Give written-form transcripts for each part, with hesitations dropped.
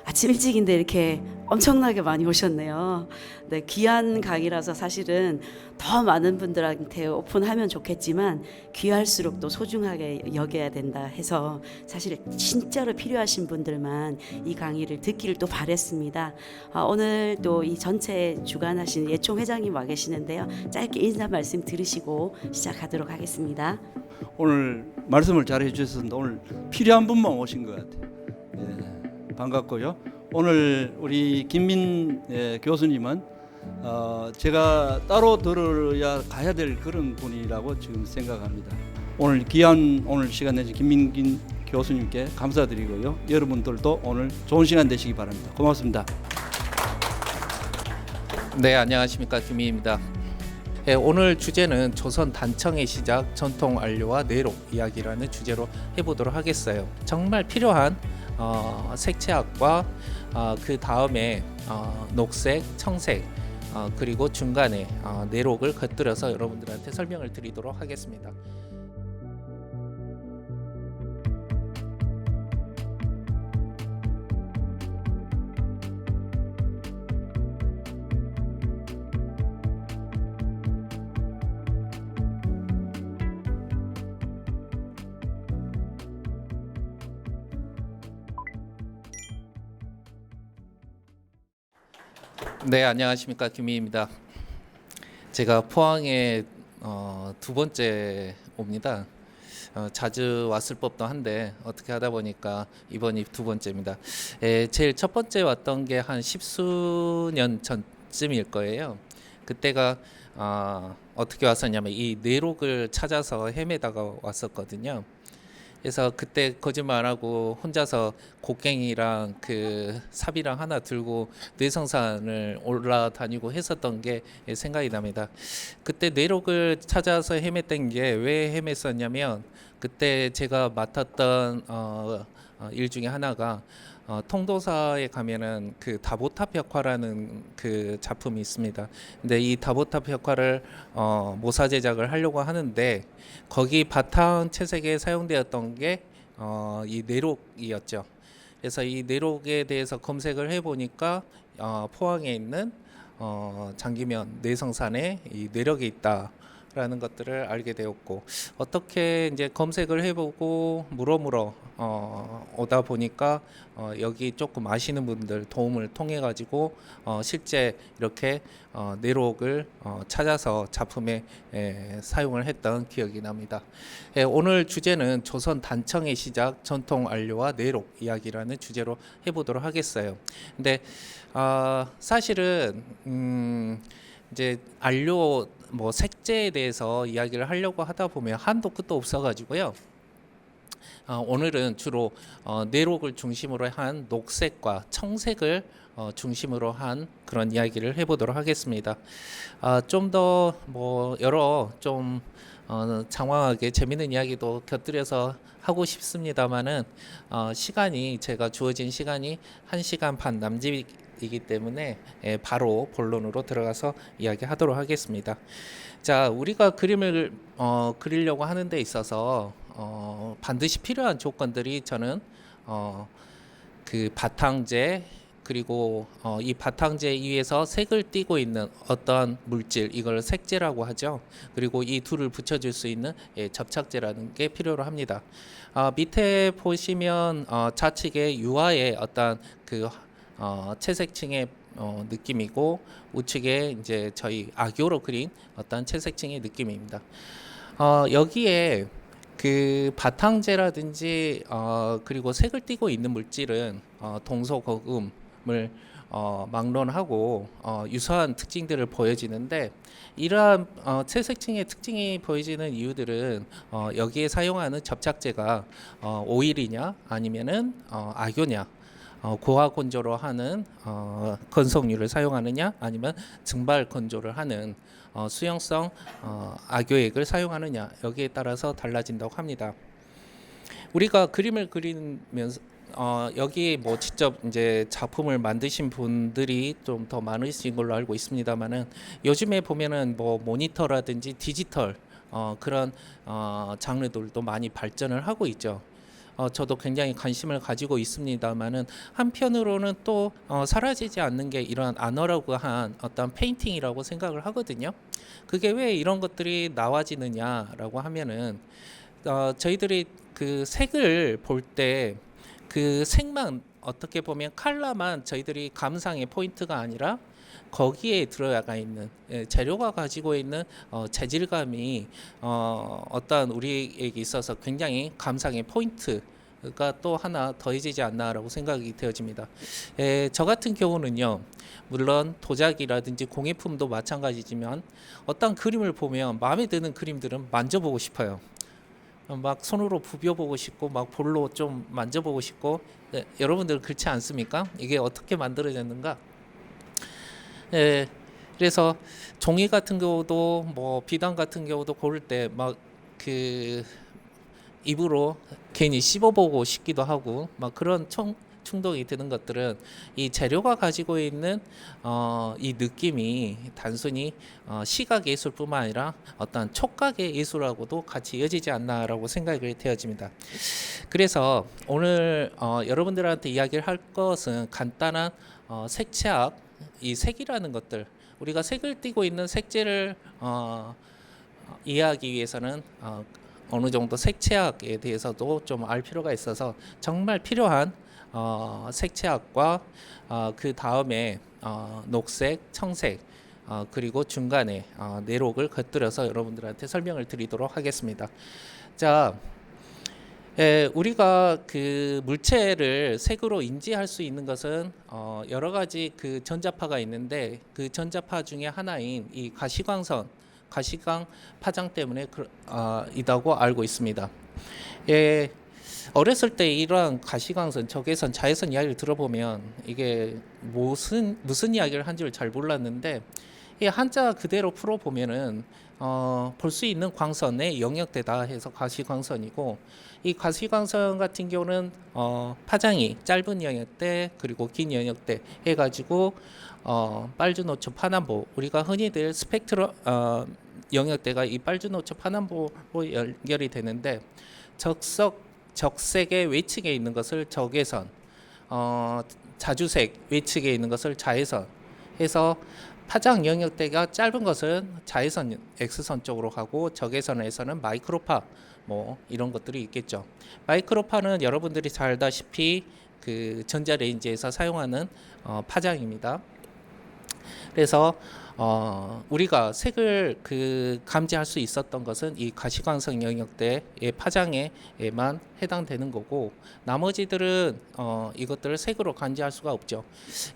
아침 일찍인데 이렇게 엄청나게 많이 오셨네요. 네, 귀한 강의라서 사실은 더 많은 분들한테 오픈하면 좋겠지만 귀할수록 또 소중하게 여겨야 된다 해서 사실 진짜로 필요하신 분들만 이 강의를 듣기를 또 바랬습니다. 오늘 또 이 전체 주관하신 예총 회장님 와 계시는데요. 짧게 인사 말씀 들으시고 시작하도록 하겠습니다. 오늘 말씀을 잘 해주셨습니다. 오늘 필요한 분만 오신 것 같아요. 예, 반갑고요. 오늘 우리 김민 교수님은 제가 따로 들어야 가야 될 그런 분이라고 지금 생각합니다. 오늘 귀한 시간 내신 김민긴 교수님께 감사드리고요. 여러분들도 오늘 좋은 시간 되시기 바랍니다. 고맙습니다. 네, 안녕하십니까, 김희입니다. 네, 오늘 주제는 조선 단청의 시작, 전통 안료와 내록 이야기라는 주제로 해보도록 하겠어요. 정말 필요한 색채학과 그 다음에 녹색, 청색 그리고 중간에 내록을 곁들여서 여러분들한테 설명을 드리도록 하겠습니다. 네, 안녕하십니까, 김희입니다. 제가 포항에 두 번째 옵니다. 자주 왔을 법도 한데 어떻게 하다 보니까 이번이 두 번째입니다. 제일 첫 번째 왔던 게 한 십수년 전쯤일 거예요. 그때가 어떻게 왔었냐면 이 내록을 찾아서 헤매다가 왔었거든요. 그래서 그때 거짓말 안 하고 혼자서 곡괭이랑 그 삽이랑 하나 들고 뇌성산을 올라다니고 했었던 게 생각이 납니다. 그때 내록을 찾아서 헤맸던 게 왜 헤맸었냐면 그때 제가 맡았던 일 중에 하나가 통도사에 가면은 그 다보탑 벽화라는 그 작품이 있습니다. 근데 이 다보탑 벽화를 모사 제작을 하려고 하는데 거기 바탕 채색에 사용되었던 게 이 내록이었죠. 그래서 이 내록에 대해서 검색을 해보니까 포항에 있는 장기면 내성산에 이 내력이 있다라는 것들을 알게 되었고, 어떻게 이제 검색을 해보고 물어물어 오다 보니까 여기 조금 아시는 분들 도움을 통해 가지고 실제 이렇게 내록을 찾아서 작품에 사용을 했던 기억이 납니다. 오늘 주제는 조선 단청의 시작, 전통 안료와 내록 이야기라는 주제로 해보도록 하겠어요. 근데 사실은 이제 안료 뭐 색제에 대해서 이야기를 하려고 하다 보면 한도 끝도 없어가지고요. 오늘은 주로 내록을 중심으로 한 녹색과 청색을 중심으로 한 그런 이야기를 해보도록 하겠습니다. 좀 더 뭐 여러 좀 장황하게 재밌는 이야기도 곁들여서 하고 싶습니다만은 시간이 제가 주어진 시간이 1시간 반 남짓이기 때문에 바로 본론으로 들어가서 이야기하도록 하겠습니다. 자, 우리가 그림을 그리려고 하는 데 있어서 반드시 필요한 조건들이 저는 그 바탕재 그리고 이 바탕재 위에서 색을 띠고 있는 어떠한 물질, 이걸 색재라고 하죠. 그리고 이 둘을 붙여줄 수 있는 접착제라는 게 필요로 합니다. 밑에 보시면 좌측에 유화의 어떤 그 채색층의 느낌이고 우측에 이제 저희 악교로 그린 어떤 채색층의 느낌입니다. 여기에 그 바탕재라든지 그리고 색을 띠고 있는 물질은 동서고금을 막론하고 유사한 특징들을 보여지는데, 이러한 채색층의 특징이 보여지는 이유들은 여기에 사용하는 접착제가 오일이냐 아니면은 악교냐, 고화 건조로 하는 건성유를 사용하느냐 아니면 증발 건조를 하는 수용성 악효액을 사용하느냐, 여기에 따라서 달라진다고 합니다. 우리가 그림을 그리면서 여기 뭐 직접 이제 작품을 만드신 분들이 좀 더 많으신 걸로 알고 있습니다만은 요즘에 보면은 뭐 모니터라든지 디지털 그런 장르들도 많이 발전을 하고 있죠. 저도 굉장히 관심을 가지고 있습니다만은 한편으로는 또 사라지지 않는 게 이런 아날로그한 어떤 페인팅이라고 생각을 하거든요. 그게 왜 이런 것들이 나와지느냐라고 하면은 저희들이 그 색을 볼 때 그 색만 어떻게 보면 컬러만 저희들이 감상의 포인트가 아니라 거기에 들어가 있는 재료가 가지고 있는 재질감이 어떤 우리에게 있어서 굉장히 감상의 포인트가 또 하나 더해지지 않나라고 생각이 되어집니다. 저 같은 경우는요, 물론 도자기라든지 공예품도 마찬가지지만 어떤 그림을 보면 마음에 드는 그림들은 만져보고 싶어요. 막 손으로 부벼보고 싶고 막 볼로 좀 만져보고 싶고. 여러분들 그렇지 않습니까? 이게 어떻게 만들어졌는가? 그래서 종이 같은 경우도 뭐 비단 같은 경우도 고를 때 막 그 입으로 괜히 씹어보고 싶기도 하고 막 그런 충동이 드는 것들은 이 재료가 가지고 있는 이 느낌이 단순히 시각 예술뿐만 아니라 어떤 촉각의 예술하고도 같이 이어지지 않나라고 생각이 되어집니다. 그래서 오늘 여러분들한테 이야기를 할 것은 간단한 색채학, 이 색이라는 것들, 우리가 색을 띠고 있는 색재를 이해하기 위해서는 어느 정도 색채학에 대해서도 좀 알 필요가 있어서 정말 필요한 색채학과 그 다음에 녹색, 청색, 그리고 중간에 내록을 곁들여서 여러분들한테 설명을 드리도록 하겠습니다. 자, 우리가 그 물체를 색으로 인지할 수 있는 것은 여러 가지 그 전자파가 있는데 그 전자파 중에 하나인 이 가시광선, 가시광 파장 때문에 이다고 알고 있습니다. 어렸을 때 이러한 가시광선, 적외선, 자외선 이야기를 들어보면 이게 무슨 이야기를 한지를 잘 몰랐는데 이 한자 그대로 풀어보면은 볼 수 있는 광선의 영역대다 해서 가시광선이고, 이 가시광선 같은 경우는 파장이 짧은 영역대 그리고 긴 영역대 해가지고 빨주노초 파남보, 우리가 흔히들 스펙트럼 영역대가 이 빨주노초 파남보로 연결이 되는데 적색의 외측에 있는 것을 적외선, 자주색 외측에 있는 것을 자외선 해서 파장 영역대가 짧은 것은 자외선 X선 쪽으로 가고 적외선에서는 마이크로파 뭐 이런 것들이 있겠죠. 마이크로파는 여러분들이 잘 알다시피 그 전자레인지에서 사용하는 파장입니다. 그래서 우리가 색을 그 감지할 수 있었던 것은 이 가시광선 영역대의 파장에만 해당되는 거고, 나머지들은 이것들을 색으로 감지할 수가 없죠.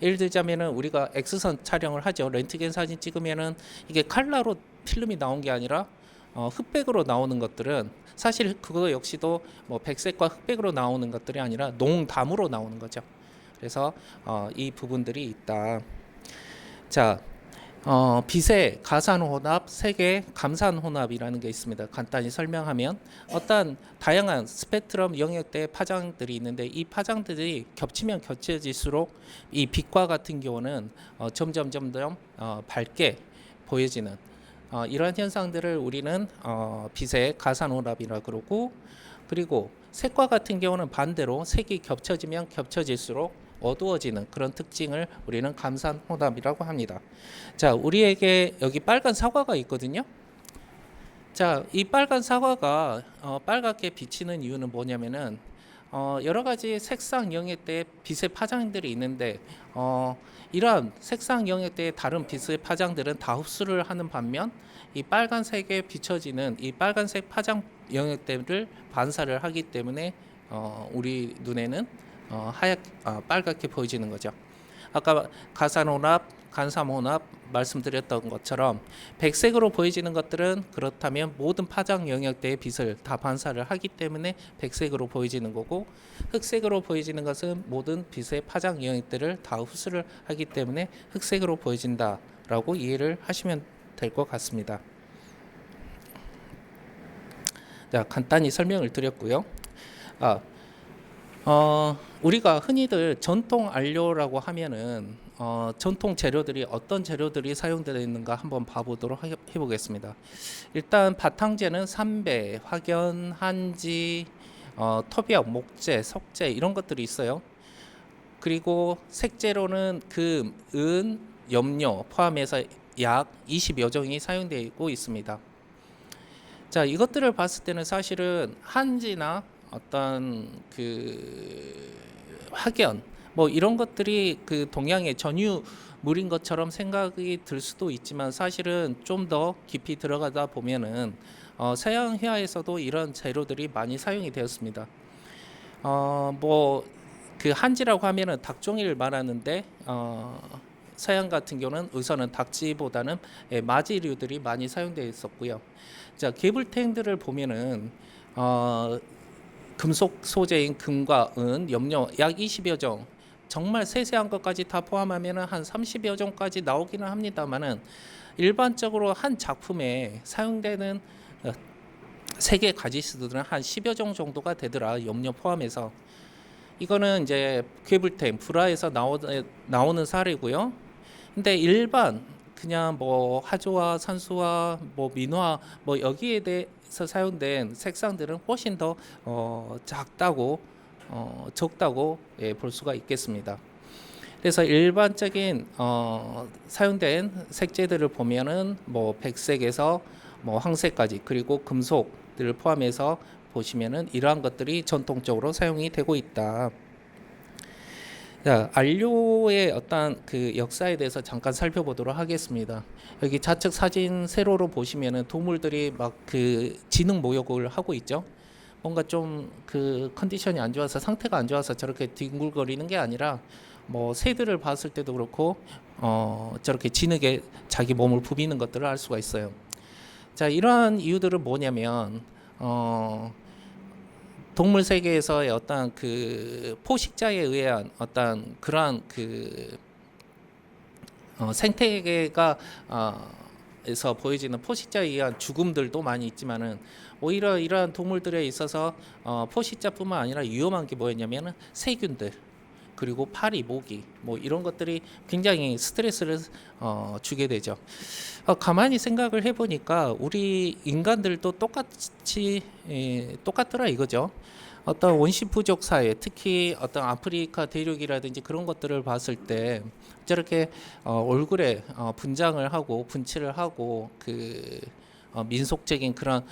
예를 들자면은 우리가 X선 촬영을 하죠. 렌트겐 사진 찍으면은 이게 칼라로 필름이 나온 게 아니라 흑백으로 나오는 것들은 사실 그거 역시도 뭐 백색과 흑백으로 나오는 것들이 아니라 농담으로 나오는 거죠. 그래서 이 부분들이 있다. 자, 빛의 가산혼합, 색의 감산혼합이라는 게 있습니다. 간단히 설명하면 어떤 다양한 스펙트럼 영역대의 파장들이 있는데 이 파장들이 겹치면 겹쳐질수록 이 빛과 같은 경우는 점점 밝게 보여지는 이러한 현상들을 우리는 빛의 가산혼합이라 그러고, 그리고 색과 같은 경우는 반대로 색이 겹쳐지면 겹쳐질수록 어두워지는 그런 특징을 우리는 감산혼합이라고 합니다. 자, 우리에게 여기 빨간 사과가 있거든요. 자, 이 빨간 사과가 빨갛게 비치는 이유는 뭐냐면은 여러 가지 색상 영역대의 빛의 파장들이 있는데 이러한 색상 영역대의 다른 빛의 파장들은 다 흡수를 하는 반면 이 빨간색에 비춰지는 이 빨간색 파장 영역대를 반사를 하기 때문에 우리 눈에는 빨갛게 보여지는 거죠. 아까 가산혼합, 간삼혼합 말씀드렸던 것처럼 백색으로 보여지는 것들은 그렇다면 모든 파장 영역대의 빛을 다 반사를 하기 때문에 백색으로 보여지는 거고, 흑색으로 보여지는 것은 모든 빛의 파장 영역대를 다 흡수를 하기 때문에 흑색으로 보여진다라고 이해를 하시면 될 것 같습니다. 자, 간단히 설명을 드렸고요. 우리가 흔히들 전통 안료라고 하면은 전통 재료들이 어떤 재료들이 사용되어 있는가 한번 봐보도록 해보겠습니다. 일단 바탕재는 삼배, 확연, 한지, 토비약, 목재, 석재 이런 것들이 있어요. 그리고 색재로는 금, 은, 염료 포함해서 약 20여 종이 사용되고 있습니다. 자, 이것들을 봤을 때는 사실은 한지나 어떤 그 확연 뭐 이런 것들이 그 동양의 전유물인 것처럼 생각이 들 수도 있지만 사실은 좀 더 깊이 들어가다 보면은 서양 회화에서도 이런 재료들이 많이 사용이 되었습니다. 뭐 그 한지라고 하면은 닭종이를 말하는데 서양 같은 경우는 우선은 닭지보다는 마지류들이 많이 사용되어 있었고요. 자, 개불탱들을 보면은 금속 소재인 금과 은, 염료 약 20여 종, 정말 세세한 것까지 다 포함하면은 한 30여 종까지 나오기는 합니다만은 일반적으로 한 작품에 사용되는 세계 가지수들은 한 10여 종 정도가 되더라. 염료 포함해서. 이거는 이제 괴불탱 불화에서 나오는 사례고요. 근데 일반 그냥 뭐 화조화, 산수화, 뭐 민화 뭐 여기에 대해서 사용된 색상들은 훨씬 더 작다고 적다고 볼 수가 있겠습니다. 그래서 일반적인 사용된 색재들을 보면은 뭐 백색에서 뭐 황색까지 그리고 금속들을 포함해서 보시면은 이러한 것들이 전통적으로 사용이 되고 있다. 자, 안료의 어떤 그 역사에 대해서 잠깐 살펴보도록 하겠습니다. 여기 좌측 사진 세로로 보시면은 동물들이 막 그 지능 모욕을 하고 있죠. 뭔가 좀 그 컨디션이 안 좋아서 상태가 안 좋아서 저렇게 뒹굴거리는 게 아니라 뭐 새들을 봤을 때도 그렇고 저렇게 진흙에 자기 몸을 부비는 것들을 알 수가 있어요. 자, 이러한 이유들은 뭐냐면 동물 세계에서의 어떤 그 포식자에 의한 어떤 그러한 그 생태계가 에서 보여지는 포식자에 의한 죽음들도 많이 있지만은 오히려 이러한 동물들에 있어서 포식자뿐만 아니라 위험한 게 뭐였냐면은 세균들 그리고 파리, 모기 뭐 이런 것들이 굉장히 스트레스를 주게 되죠. 가만히 생각을 해보니까 우리 인간들도 똑같더라 이거죠. 어떤 원시 부족 사회, 특히 어떤 아프리카 대륙이라든지 그런 것들을 봤을 때 저렇게 얼굴에 분장을 하고 분칠을 하고 그 민속적인 그런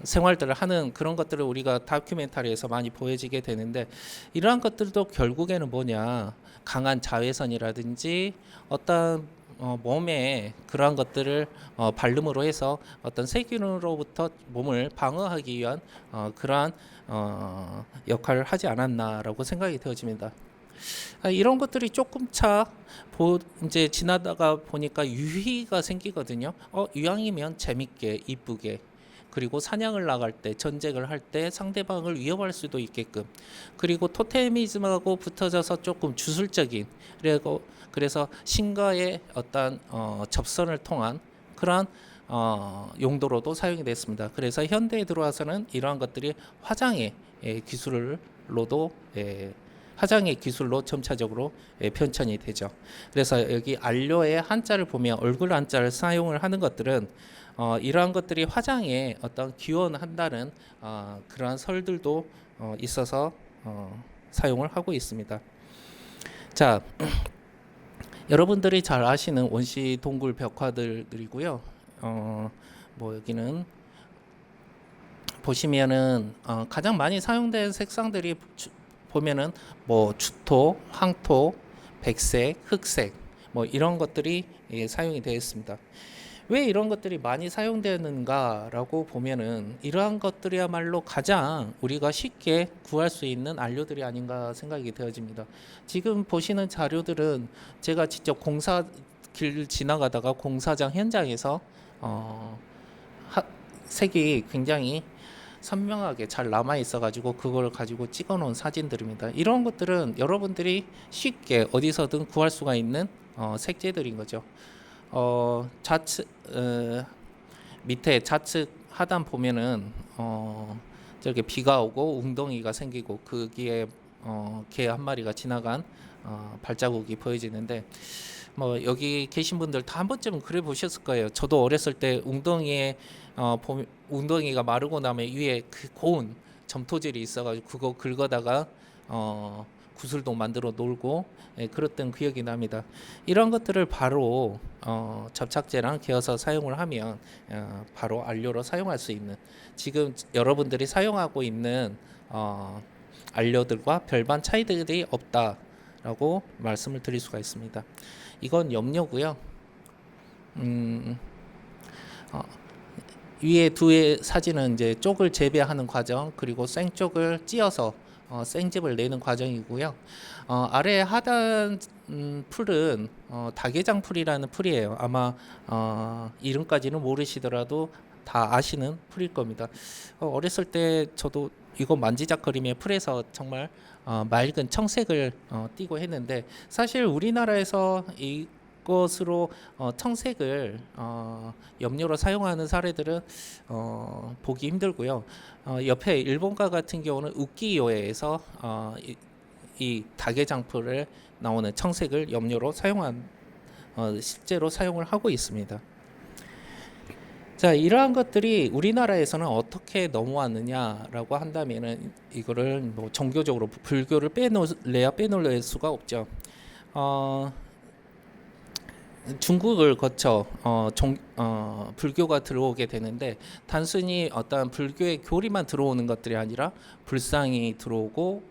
생활들을 하는 그런 것들을 우리가 다큐멘터리에서 많이 보여지게 되는데 이러한 것들도 결국에는 뭐냐 강한 자외선이라든지 어떤 몸에 그러한 것들을 발름으로 해서 어떤 세균으로부터 몸을 방어하기 위한 그러한 역할을 하지 않았나라고 생각이 되어집니다. 이런 것들이 조금 이제 지나다가 보니까 유희가 생기거든요. 이왕이면 재밌게 이쁘게 그리고 사냥을 나갈 때 전쟁을 할 때 상대방을 위협할 수도 있게끔 그리고 토테미즘하고 붙어져서 조금 주술적인 그래서 신과의 어떤 접선을 통한 그러한 용도로도 사용이 됐습니다. 그래서 현대에 들어와서는 이러한 것들이 화장의 기술로도 화장의 기술로 점차적으로 편찬이 되죠. 그래서 여기 안료의 한자를 보면 얼굴 한자를 사용을 하는 것들은 이러한 것들이 화장에 어떤 기원한다는 그러한 설들도 있어서 사용을 하고 있습니다. 자, 여러분들이 잘 아시는 원시 동굴 벽화들이고요. 뭐 여기는 보시면은 가장 많이 사용된 색상들이 보면은 뭐 주토, 황토, 백색, 흑색 뭐 이런 것들이 사용이 되어 있습니다. 왜 이런 것들이 많이 사용되는가라고 보면은 이러한 것들이야말로 가장 우리가 쉽게 구할 수 있는 안료들이 아닌가 생각이 되어집니다. 지금 보시는 자료들은 제가 직접 길 지나가다가 공사장 현장에서 색이 굉장히 선명하게 잘 남아 있어 가지고 그걸 가지고 찍어 놓은 사진들입니다. 이런 것들은 여러분들이 쉽게 어디서든 구할 수가 있는 색재들인 거죠. 좌측 밑에 좌측 하단 보면은 저렇게 비가 오고 웅덩이가 생기고 거기에 개 한 마리가 지나간 발자국이 보여지는데 뭐 여기 계신 분들 다 한 번쯤은 그래 보셨을 거예요. 저도 어렸을 때 웅덩이에 웅덩이가 마르고 나면 위에 그 고운 점토질이 있어가지고 그거 긁어다가 구슬도 만들어 놀고 그랬던 기억이 납니다. 이런 것들을 바로 접착제랑 개어서 사용을 하면 바로 안료로 사용할 수 있는, 지금 여러분들이 사용하고 있는 안료들과 별반 차이들이 없다라고 말씀을 드릴 수가 있습니다. 이건 염료고요. 위에 두 사진은 이제 쪽을 재배하는 과정, 그리고 생쪽을 찧어서 생즙을 내는 과정이고요. 아래 하단 풀은 다계장 풀이라는 풀이에요. 아마 이름까지는 모르시더라도 다 아시는 풀일 겁니다. 어렸을 때 저도 이거 만지작거리며 풀에서 정말 맑은 청색을 띠고 했는데, 사실 우리나라에서 이것으로 청색을 염료로 사용하는 사례들은 보기 힘들고요. 옆에 일본과 같은 경우는 우키요에서 이 다계장풀을 나오는 청색을 염료로 실제로 사용을 하고 있습니다. 자, 이러한 것들이 우리나라에서는 어떻게 넘어왔느냐라고 한다면은 이거를 뭐 종교적으로 불교를 빼놓을 수가 없죠. 중국을 거쳐 불교가 들어오게 되는데, 단순히 어떤 불교의 교리만 들어오는 것들이 아니라 불상이 들어오고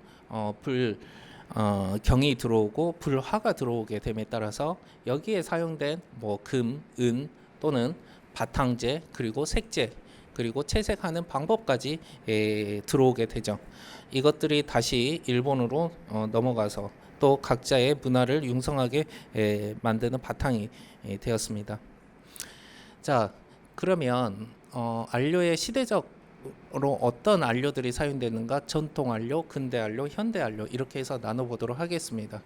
경이 들어오고 불화가 들어오게 됨에 따라서 여기에 사용된 뭐 금, 은 또는 바탕재, 그리고 색재, 그리고 채색하는 방법까지 들어오게 되죠. 이것들이 다시 일본으로 넘어가서 또 각자의 문화를 융성하게 만드는 바탕이 되었습니다. 자, 그러면 안료의 시대적으로 어떤 안료들이 사용되는가, 전통 안료, 근대 안료, 현대 안료 이렇게 해서 나눠보도록 하겠습니다.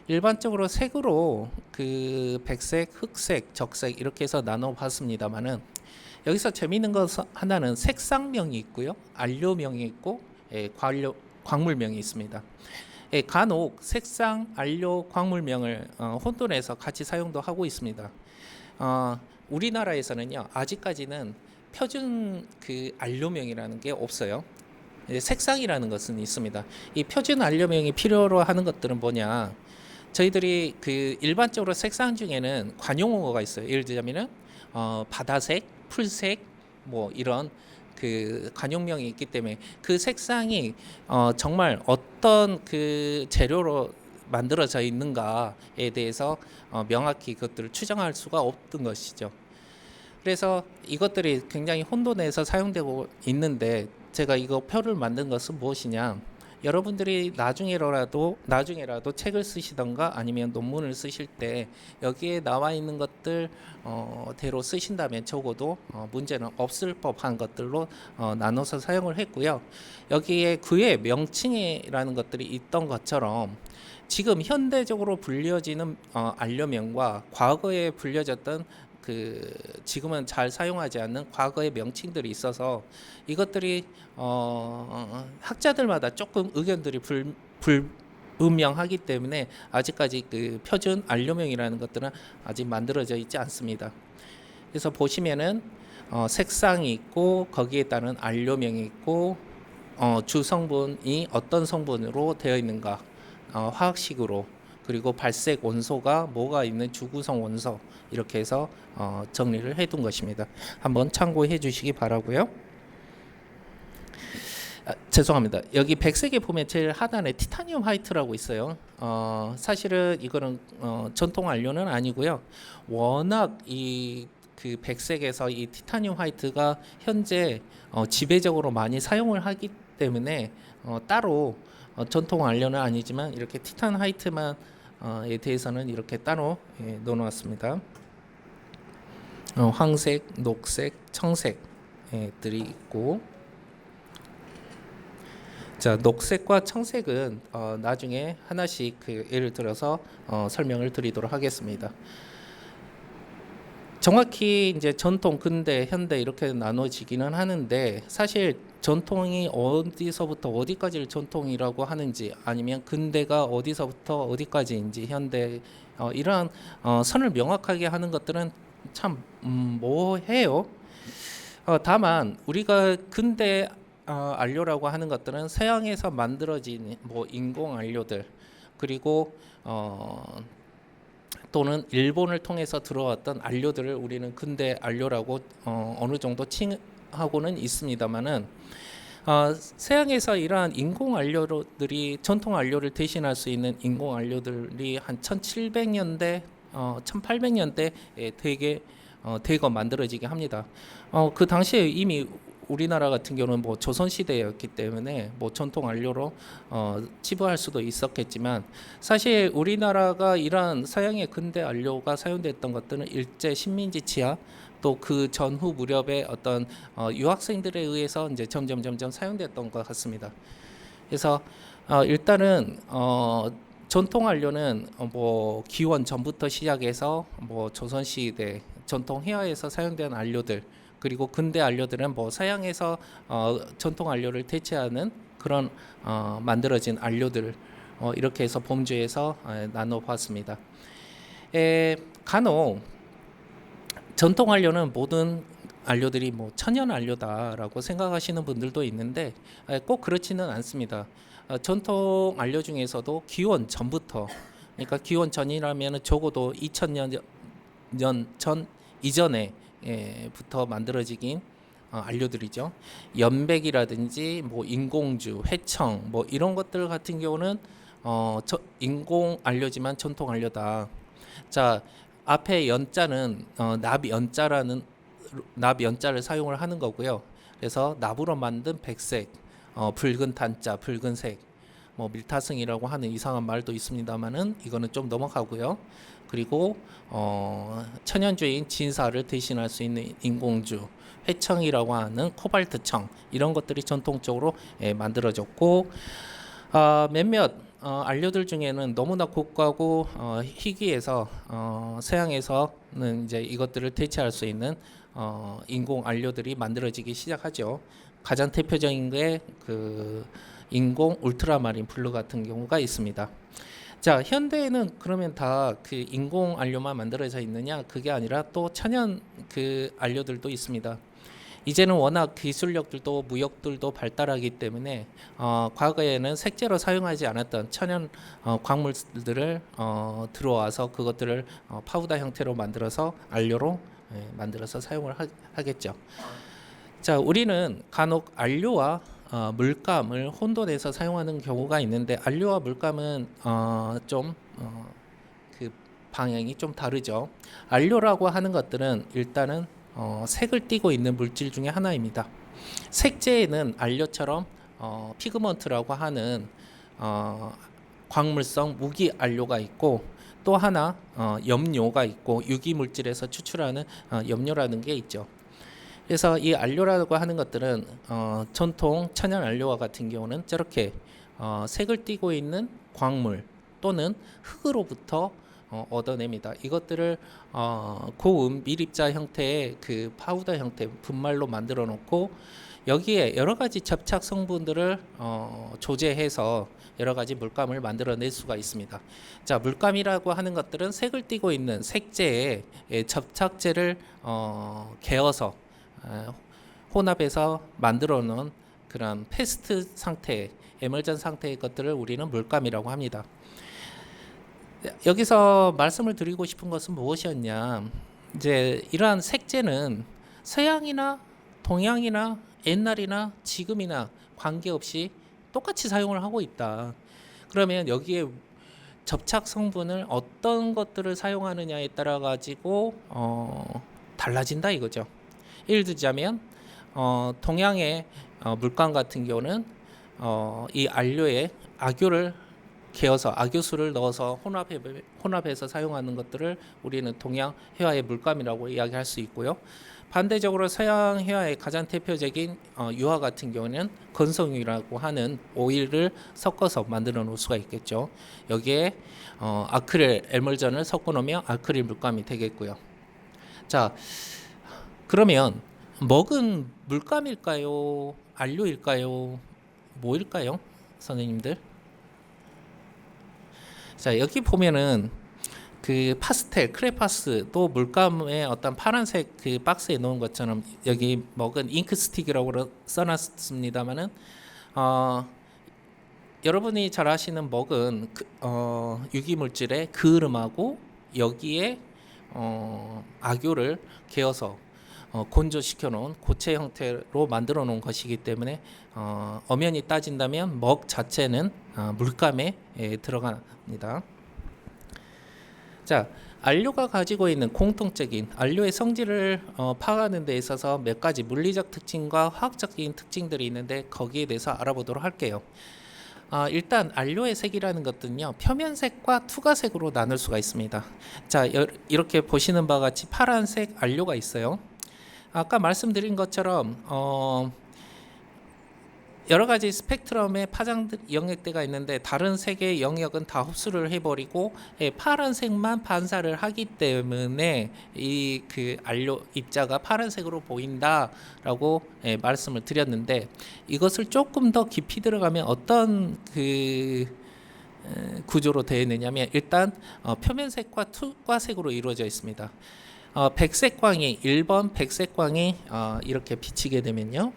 일반적으로 색으로 그 백색, 흑색, 적색 이렇게 해서 나눠봤습니다만은, 여기서 재미있는 것 하나는 색상명이 있고요, 안료명이 있고 광물명이 있습니다. 간혹 색상, 안료, 광물명을 혼돈해서 같이 사용도 하고 있습니다. 우리나라에서는요, 아직까지는 표준 그 안료명이라는 게 없어요. 색상이라는 것은 있습니다. 이 표준 안료명이 필요로 하는 것들은 뭐냐? 저희들이 그 일반적으로 색상 중에는 관용어가 있어요. 예를 들자면은 바다색, 풀색, 뭐 이런 그 관용명이 있기 때문에 그 색상이 정말 어떤 그 재료로 만들어져 있는가에 대해서 명확히 그것들을 추정할 수가 없던 것이죠. 그래서 이것들이 굉장히 혼돈해서 사용되고 있는데, 제가 이거 표를 만든 것은 무엇이냐? 여러분들이 나중에라도 책을 쓰시던가 아니면 논문을 쓰실 때 여기에 나와 있는 것들 대로 쓰신다면 적어도 문제는 없을 법한 것들로 나눠서 사용을 했고요. 여기에 그의 명칭이라는 것들이 있던 것처럼 지금 현대적으로 불려지는 안료명과 과거에 불려졌던 그 지금은 잘 사용하지 않는 과거의 명칭들이 있어서 이것들이 학자들마다 조금 의견들이 불분명하기 때문에 아직까지 그 표준 안료명이라는 것들은 아직 만들어져 있지 않습니다. 그래서 보시면은 색상이 있고 거기에 따른 안료명이 있고 주 성분이 어떤 성분으로 되어 있는가, 화학식으로, 그리고 발색 원소가 뭐가 있는 주구성 원소, 이렇게 해서 정리를 해둔 것입니다. 한번 참고해 주시기 바라고요. 죄송합니다. 여기 백색에 보면 제일 하단에 티타늄 화이트라고 있어요. 사실은 이거는 전통 안료는 아니고요. 워낙 이 그 백색에서 이 티타늄 화이트가 현재 지배적으로 많이 사용을 하기 때문에 따로 전통 안료는 아니지만 이렇게 티탄 화이트만에 대해서는 이렇게 따로 넣어놨습니다. 황색, 녹색, 청색들이 있고, 자, 녹색과 청색은 나중에 하나씩 그 예를 들어서 설명을 드리도록 하겠습니다. 정확히 이제 전통, 근대, 현대 이렇게 나눠지기는 하는데 사실 전통이 어디서부터 어디까지를 전통이라고 하는지 아니면 근대가 어디서부터 어디까지인지 현대 이러한 선을 명확하게 하는 것들은 참 모호해요. 다만 우리가 근대 안료라고 하는 것들은 서양에서 만들어진 뭐 인공 안료들 그리고 또는 일본을 통해서 들어왔던 안료들을 우리는 근대 안료라고 어느 정도 칭하고는 있습니다만은 서양에서 이러한 인공 안료들이 전통 안료를 대신할 수 있는 인공 안료들이 한 1700년대, 1800년대에 되게 대거 만들어지게 합니다. 그 당시에 이미 우리나라 같은 경우는 뭐 조선 시대였기 때문에 뭐 전통 안료로 치부할 수도 있었겠지만 사실 우리나라가 이러한 서양의 근대 안료가 사용됐던 것들은 일제 식민지 치하 또 그 전후 무렵에 어떤 유학생들에 의해서 이제 점점 사용됐던 것 같습니다. 그래서 일단은 전통 안료는 뭐 기원 전부터 시작해서 뭐 조선 시대 전통 회화에서 사용된 안료들 그리고 근대 안료들은 뭐 서양에서 전통 안료를 대체하는 그런 만들어진 안료들 이렇게 해서 범주에서 나눠봤습니다. 간혹 전통 안료는 모든 안료들이 뭐 천연 안료다라고 생각하시는 분들도 있는데 꼭 그렇지는 않습니다. 전통 안료 중에서도 기원 전부터 그러니까 기원 전이라면 적어도 2000년 전 이전에 부터 만들어지긴 안료들이죠. 연백이라든지 뭐 인공주, 회청 뭐 이런 것들 같은 경우는 인공 안료지만 전통 안료다. 자, 앞에 연자는 납 연자를 사용을 하는 거고요. 그래서 납으로 만든 백색, 붉은 단자, 붉은색, 뭐 밀타승이라고 하는 이상한 말도 있습니다만은 이거는 좀 넘어가고요. 그리고 천연주인 진사를 대신할 수 있는 인공주, 회청이라고 하는 코발트청 이런 것들이 전통적으로 만들어졌고 몇몇 안료들 중에는 너무나 고가고 희귀해서 서양에서는 이제 이것들을 대체할 수 있는 인공 안료들이 만들어지기 시작하죠. 가장 대표적인 게 그 인공 울트라마린 블루 같은 경우가 있습니다. 자, 현대에는 그러면 다 그 인공 안료만 만들어져 있느냐? 그게 아니라 또 천연 그 안료들도 있습니다. 이제는 워낙 기술력들도 무역들도 발달하기 때문에 과거에는 색재로 사용하지 않았던 천연 광물들을 들어와서 그것들을 파우더 형태로 만들어서 안료로 만들어서 사용을 하겠죠. 자, 우리는 간혹 안료와 물감을 혼돈해서 사용하는 경우가 있는데 안료와 물감은 좀 그 방향이 좀 다르죠. 안료라고 하는 것들은 일단은 색을 띠고 있는 물질 중에 하나입니다. 색재에는 안료처럼 피그먼트라고 하는 광물성 무기 안료가 있고 또 하나 염료가 있고 유기 물질에서 추출하는 염료라는 게 있죠. 그래서 이 안료라고 하는 것들은 전통 천연 안료와 같은 경우는 저렇게 색을 띠고 있는 광물 또는 흙으로부터 얻어냅니다. 이것들을 고음 밀입자 형태의 그 파우더 형태 분말로 만들어 놓고 여기에 여러 가지 접착 성분들을 조제해서 여러 가지 물감을 만들어낼 수가 있습니다. 자, 물감이라고 하는 것들은 색을 띠고 있는 색재에 접착제를 개어서 혼합해서 만들어 놓은 그런 페스트 상태, 에멀전 상태의 것들을 우리는 물감이라고 합니다. 여기서 말씀을 드리고 싶은 것은 무엇이었냐? 이제 이러한 색재는 서양이나 동양이나 옛날이나 지금이나 관계없이 똑같이 사용을 하고 있다. 그러면 여기에 접착 성분을 어떤 것들을 사용하느냐에 따라 가지고 달라진다 이거죠. 예를 들자면 동양의 물감 같은 경우는 이 안료에 악유를 개어서 악유수를 넣어서 혼합해서 사용하는 것들을 우리는 동양 회화의 물감이라고 이야기할 수 있고요. 반대적으로 서양 회화의 가장 대표적인 유화 같은 경우는 건성유라고 하는 오일을 섞어서 만들어 놓을 수가 있겠죠. 여기에 아크릴 에멀전을 섞어 놓으면 아크릴 물감이 되겠고요. 자, 그러면 먹은 물감일까요? 안료일까요? 뭐일까요? 선생님들? 자, 여기 보면은 그 파스텔, 크레파스 또 물감의 어떤 파란색 그 박스에 놓은 것처럼 여기 먹은 잉크 스틱이라고 써놨습니다만은 여러분이 잘 아시는 먹은 유기물질의 그을음하고 여기에 악유를 개어서 건조시켜 놓은 고체 형태로 만들어 놓은 것이기 때문에 엄연히 따진다면 먹 자체는 물감에 들어갑니다. 자, 안료가 가지고 있는 공통적인 안료의 성질을 파악하는 데 있어서 몇 가지 물리적 특징과 화학적인 특징들이 있는데 거기에 대해서 알아보도록 할게요. 일단 안료의 색이라는 것은요, 표면색과 투과색으로 나눌 수가 있습니다. 자, 이렇게 보시는 바와 같이 파란색 안료가 있어요. 아까 말씀드린 것처럼 여러 가지 스펙트럼의 파장 영역대가 있는데 다른 색의 영역은 다 흡수를 해버리고 파란색만 반사를 하기 때문에 이 그 안료 입자가 파란색으로 보인다라고 말씀을 드렸는데, 이것을 조금 더 깊이 들어가면 어떤 그 구조로 되어 있느냐면, 일단 표면색과 투과색으로 이루어져 있습니다. 백색광이 1번 백색광이 이렇게 비치게 되면요,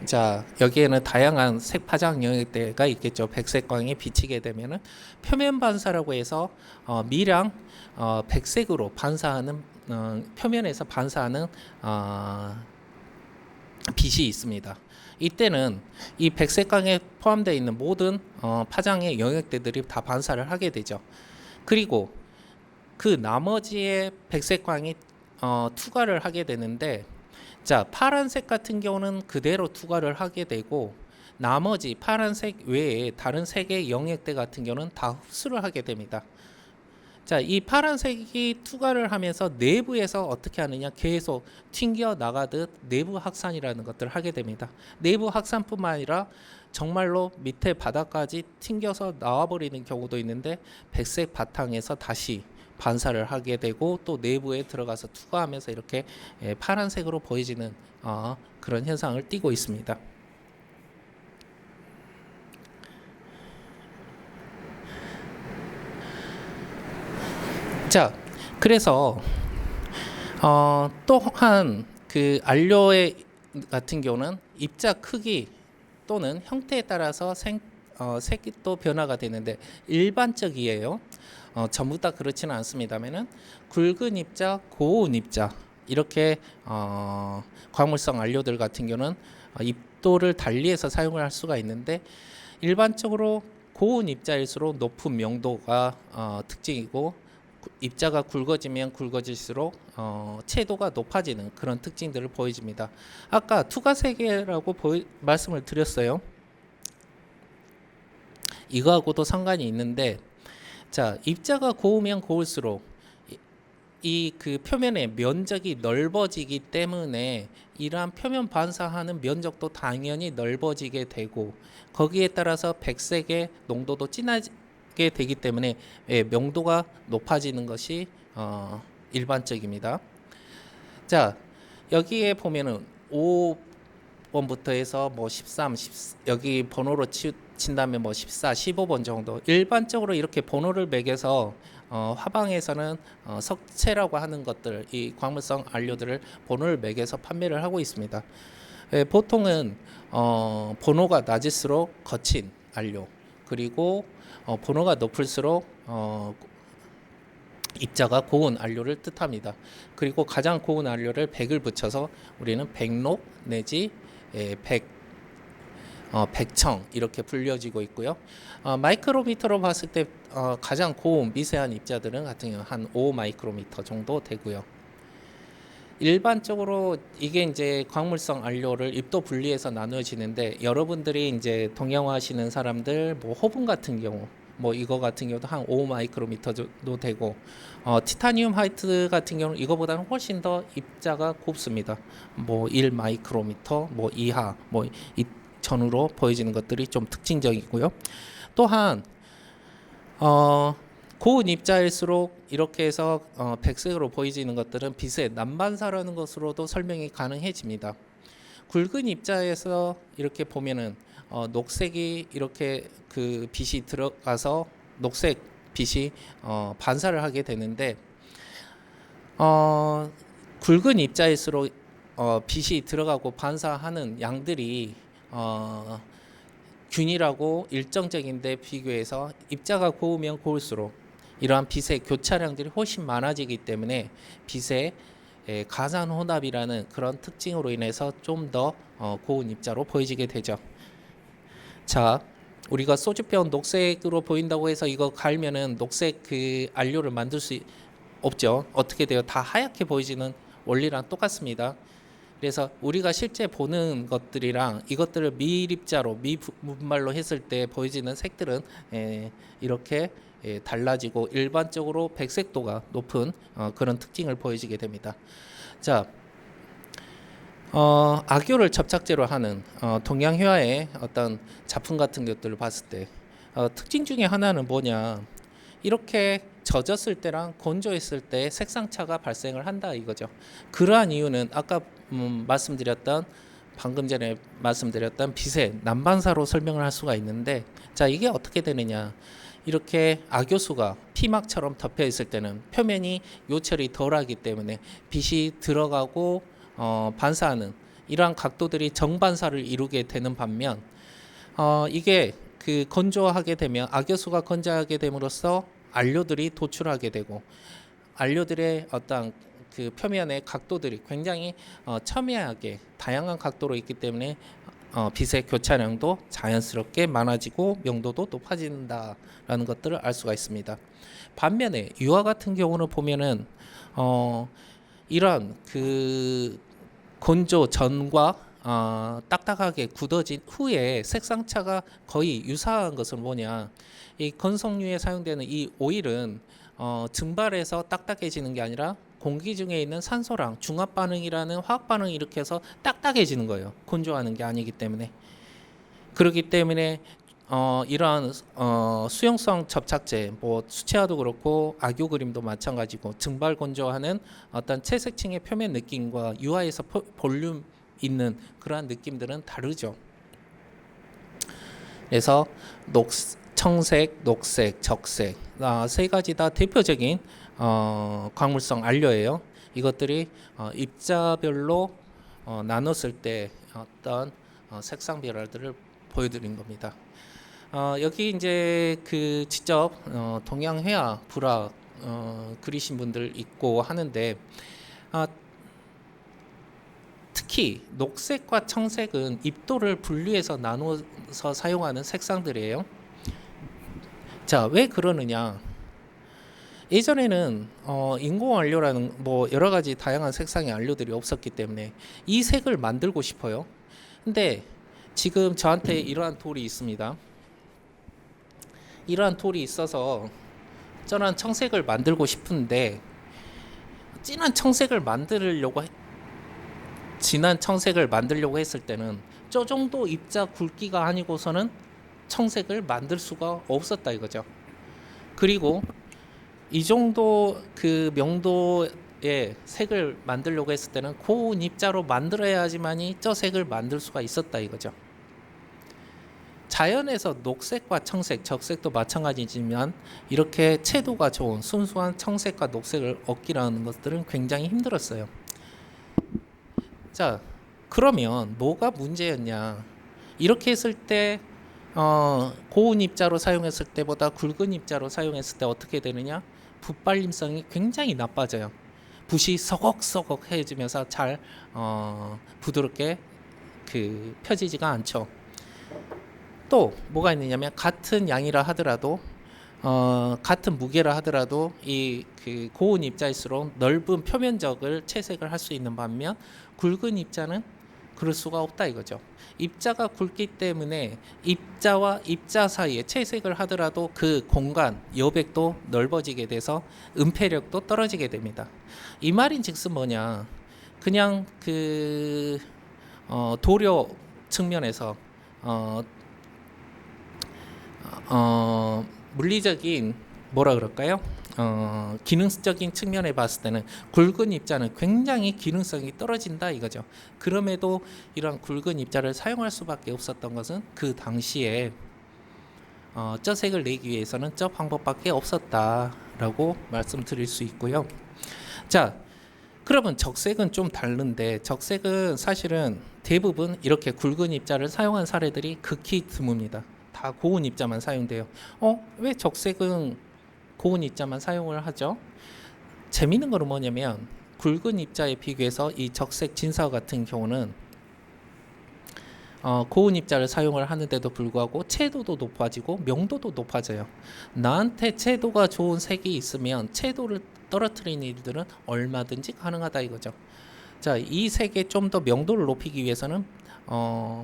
자, 여기에는 다양한 색 파장 영역대가 있겠죠. 백색광이 비치게 되면은 표면 반사라고 해서 미량 백색으로 반사하는 표면에서 반사하는 빛이 있습니다. 이때는 이 백색광에 포함되어 있는 모든 파장의 영역대들이 다 반사를 하게 되죠. 그리고 그 나머지의 백색광이 투과를 하게 되는데, 자, 파란색 같은 경우는 그대로 투과를 하게 되고, 나머지 파란색 외에 다른 색의 영역대 같은 경우는 다 흡수를 하게 됩니다. 자, 이 파란색이 투과를 하면서 내부에서 어떻게 하느냐, 계속 튕겨 나가듯 내부 확산이라는 것들을 하게 됩니다. 내부 확산뿐만 아니라 정말로 밑에 바닥까지 튕겨서 나와버리는 경우도 있는데, 백색 바탕에서 다시 반사를 하게 되고 또 내부에 들어가서 투과하면서 이렇게 파란색으로 보여지는 그런 현상을 띠고 있습니다. 자, 그래서 또한 그 안료의 같은 경우는 입자 크기 또는 형태에 따라서 색이 또 변화가 되는데 일반적이에요. 전부 다 그렇지는 않습니다만은 굵은 입자, 고운 입자 이렇게 광물성 안료들 같은 경우는 입도를 달리해서 사용을 할 수가 있는데, 일반적으로 고운 입자일수록 높은 명도가 특징이고, 입자가 굵어지면 굵어질수록 채도가 높아지는 그런 특징들을 보여줍니다. 아까 투과세계라고 말씀을 드렸어요. 이거하고도 상관이 있는데, 자, 입자가 고우면 고울수록 이 그 표면의 면적이 넓어지기 때문에 이러한 표면 반사하는 면적도 당연히 넓어지게 되고, 거기에 따라서 백색의 농도도 진하게 되기 때문에 명도가 높아지는 것이 일반적입니다. 자, 여기에 보면은 5번부터 해서 뭐 13, 14, 여기 번호로 친다면 뭐 14, 15번 정도, 일반적으로 이렇게 번호를 매겨서 화방에서는 석체라고 하는 것들, 이 광물성 안료들을 번호를 매겨서 판매를 하고 있습니다. 보통은 번호가 낮을수록 거친 안료, 그리고 번호가 높을수록 입자가 고운 안료를 뜻합니다. 그리고 가장 고운 안료를 100을 붙여서 우리는 백록 내지 백청 이렇게 불려지고 있고요. 마이크로미터로 봤을 때 가장 고운 미세한 입자들은 같은 경우 한 5 마이크로미터 정도 되고요. 일반적으로 이게 이제 광물성 안료를 입도 분리해서 나누어지는데, 여러분들이 이제 동양화하시는 사람들 뭐 호분 같은 경우 뭐 이거 같은 경우도 한 5 마이크로미터 정도 되고, 티타늄 화이트 같은 경우는 이거보다는 훨씬 더 입자가 곱습니다. 뭐 1 마이크로미터 뭐 이하 뭐 이 전후로 보여지는 것들이 좀 특징적이고요. 또한 고운 입자일수록 이렇게 해서 백색으로 보이지는 것들은 빛의 난반사라는 것으로도 설명이 가능해집니다. 굵은 입자에서 이렇게 보면은 녹색이 이렇게 그 빛이 들어가서 녹색 빛이 반사를 하게 되는데 굵은 입자일수록 빛이 들어가고 반사하는 양들이 균일하고 일정적인데 비교해서 입자가 고우면 고울수록 이러한 빛의 교차량들이 훨씬 많아지기 때문에 빛의 가산 혼합이라는 그런 특징으로 인해서 좀 더 고운 입자로 보여지게 되죠. 자, 우리가 소주병 녹색으로 보인다고 해서 이거 갈면은 녹색 그 안료를 만들 수 없죠. 어떻게 돼요? 다 하얗게 보이지는 원리랑 똑같습니다. 그래서 우리가 실제 보는 것들이랑 이것들을 미립자로 미분말로 했을 때 보여지는 색들은 이렇게 달라지고 일반적으로 백색도가 높은 그런 특징을 보여지게 됩니다. 자, 악교를 접착제로 하는 동양회화의 어떤 작품 같은 것들을 봤을 때 특징 중에 하나는 뭐냐, 이렇게 젖었을 때랑 건조했을 때 색상차가 발생을 한다 이거죠. 그러한 이유는 아까 방금 전에 말씀드렸던 빛의 난반사로 설명을 할 수가 있는데, 자, 이게 어떻게 되느냐, 이렇게 악효수가 피막처럼 덮여 있을 때는 표면이 요철이 덜하기 때문에 빛이 들어가고 반사하는 이러한 각도들이 정반사를 이루게 되는 반면 이게 그 건조하게 되면 악효수가 건조하게 됨으로써 안료들이 도출하게 되고 안료들의 어떤 그 표면의 각도들이 굉장히 첨예하게 다양한 각도로 있기 때문에 빛의 교차량도 자연스럽게 많아지고 명도도 높아진다라는 것들을 알 수가 있습니다. 반면에 유화 같은 경우는 보면은 이런 그 건조 전과 딱딱하게 굳어진 후에 색상차가 거의 유사한 것은 뭐냐, 이 건성유에 사용되는 이 오일은 증발해서 딱딱해지는 게 아니라 공기 중에 있는 산소랑 중합 반응이라는 화학 반응을 일으켜서 딱딱해지는 거예요. 건조하는 게 아니기 때문에. 그렇기 때문에 이러한 수용성 접착제, 뭐 수채화도 그렇고 악교 그림도 마찬가지고 증발 건조하는 어떤 채색층의 표면 느낌과 유화에서 볼륨 있는 그러한 느낌들은 다르죠. 그래서 청색, 녹색, 적색 세 가지 다 대표적인 광물성 안료예요. 이것들이 입자별로 나눴을 때 어떤 색상 변화들을 보여드린 겁니다. 여기 이제 그 직접 동양회화 불화 그리신 분들 있고 하는데 특히 녹색과 청색은 입도를 분리해서 나눠서 사용하는 색상들이에요. 자, 왜 그러느냐? 예전에는 인공 안료라는 뭐 여러 가지 다양한 색상의 안료들이 없었기 때문에 이 색을 만들고 싶어요. 근데 지금 저한테 이러한 돌이 있습니다. 이러한 돌이 있어서 저는 청색을 만들고 싶은데 진한 청색을 만들려고 했을 때는 저 정도 입자 굵기가 아니고서는 청색을 만들 수가 없었다 이거죠. 그리고 이 정도 그 명도의 색을 만들려고 했을 때는 고운 입자로 만들어야지만이 저 색을 만들 수가 있었다 이거죠. 자연에서 녹색과 청색, 적색도 마찬가지지만 이렇게 채도가 좋은 순수한 청색과 녹색을 얻기라는 것들은 굉장히 힘들었어요. 자, 그러면 뭐가 문제였냐? 이렇게 했을 때 고운 입자로 사용했을 때보다 굵은 입자로 사용했을 때 어떻게 되느냐? 붓발림성이 굉장히 나빠져요. 붓이 서걱서걱해지면서 잘 부드럽게 그 펴지지가 않죠. 또 뭐가 있느냐면 같은 양이라 하더라도 같은 무게라 하더라도 이 그 고운 입자일수록 넓은 표면적을 채색을 할 수 있는 반면 굵은 입자는 그럴 수가 없다 이거죠. 입자가 굵기 때문에 입자와 입자 사이에 채색을 하더라도 그 공간 여백도 넓어지게 돼서 은폐력도 떨어지게 됩니다. 이 말인즉슨 뭐냐, 그냥 그 도료 측면에서 물리적인 뭐라 그럴까요? 기능적인 측면에 봤을 때는 굵은 입자는 굉장히 기능성이 떨어진다 이거죠. 그럼에도 이런 굵은 입자를 사용할 수밖에 없었던 것은 그 당시에 쩌색을 내기 위해서는 저 방법밖에 없었다라고 말씀드릴 수 있고요. 자, 그러면 적색은 좀 다른데 적색은 사실은 대부분 이렇게 굵은 입자를 사용한 사례들이 극히 드뭅니다. 다 고운 입자만 사용돼요. 왜 적색은 고운 입자만 사용을 하죠? 재미있는 거는 뭐냐면 굵은 입자에 비교해서 이 적색 진사 같은 경우는 고운 입자를 사용을 하는데도 불구하고 채도도 높아지고 명도도 높아져요. 나한테 채도가 좋은 색이 있으면 채도를 떨어뜨리는 일들은 얼마든지 가능하다 이거죠. 자, 이 색의 좀 더 명도를 높이기 위해서는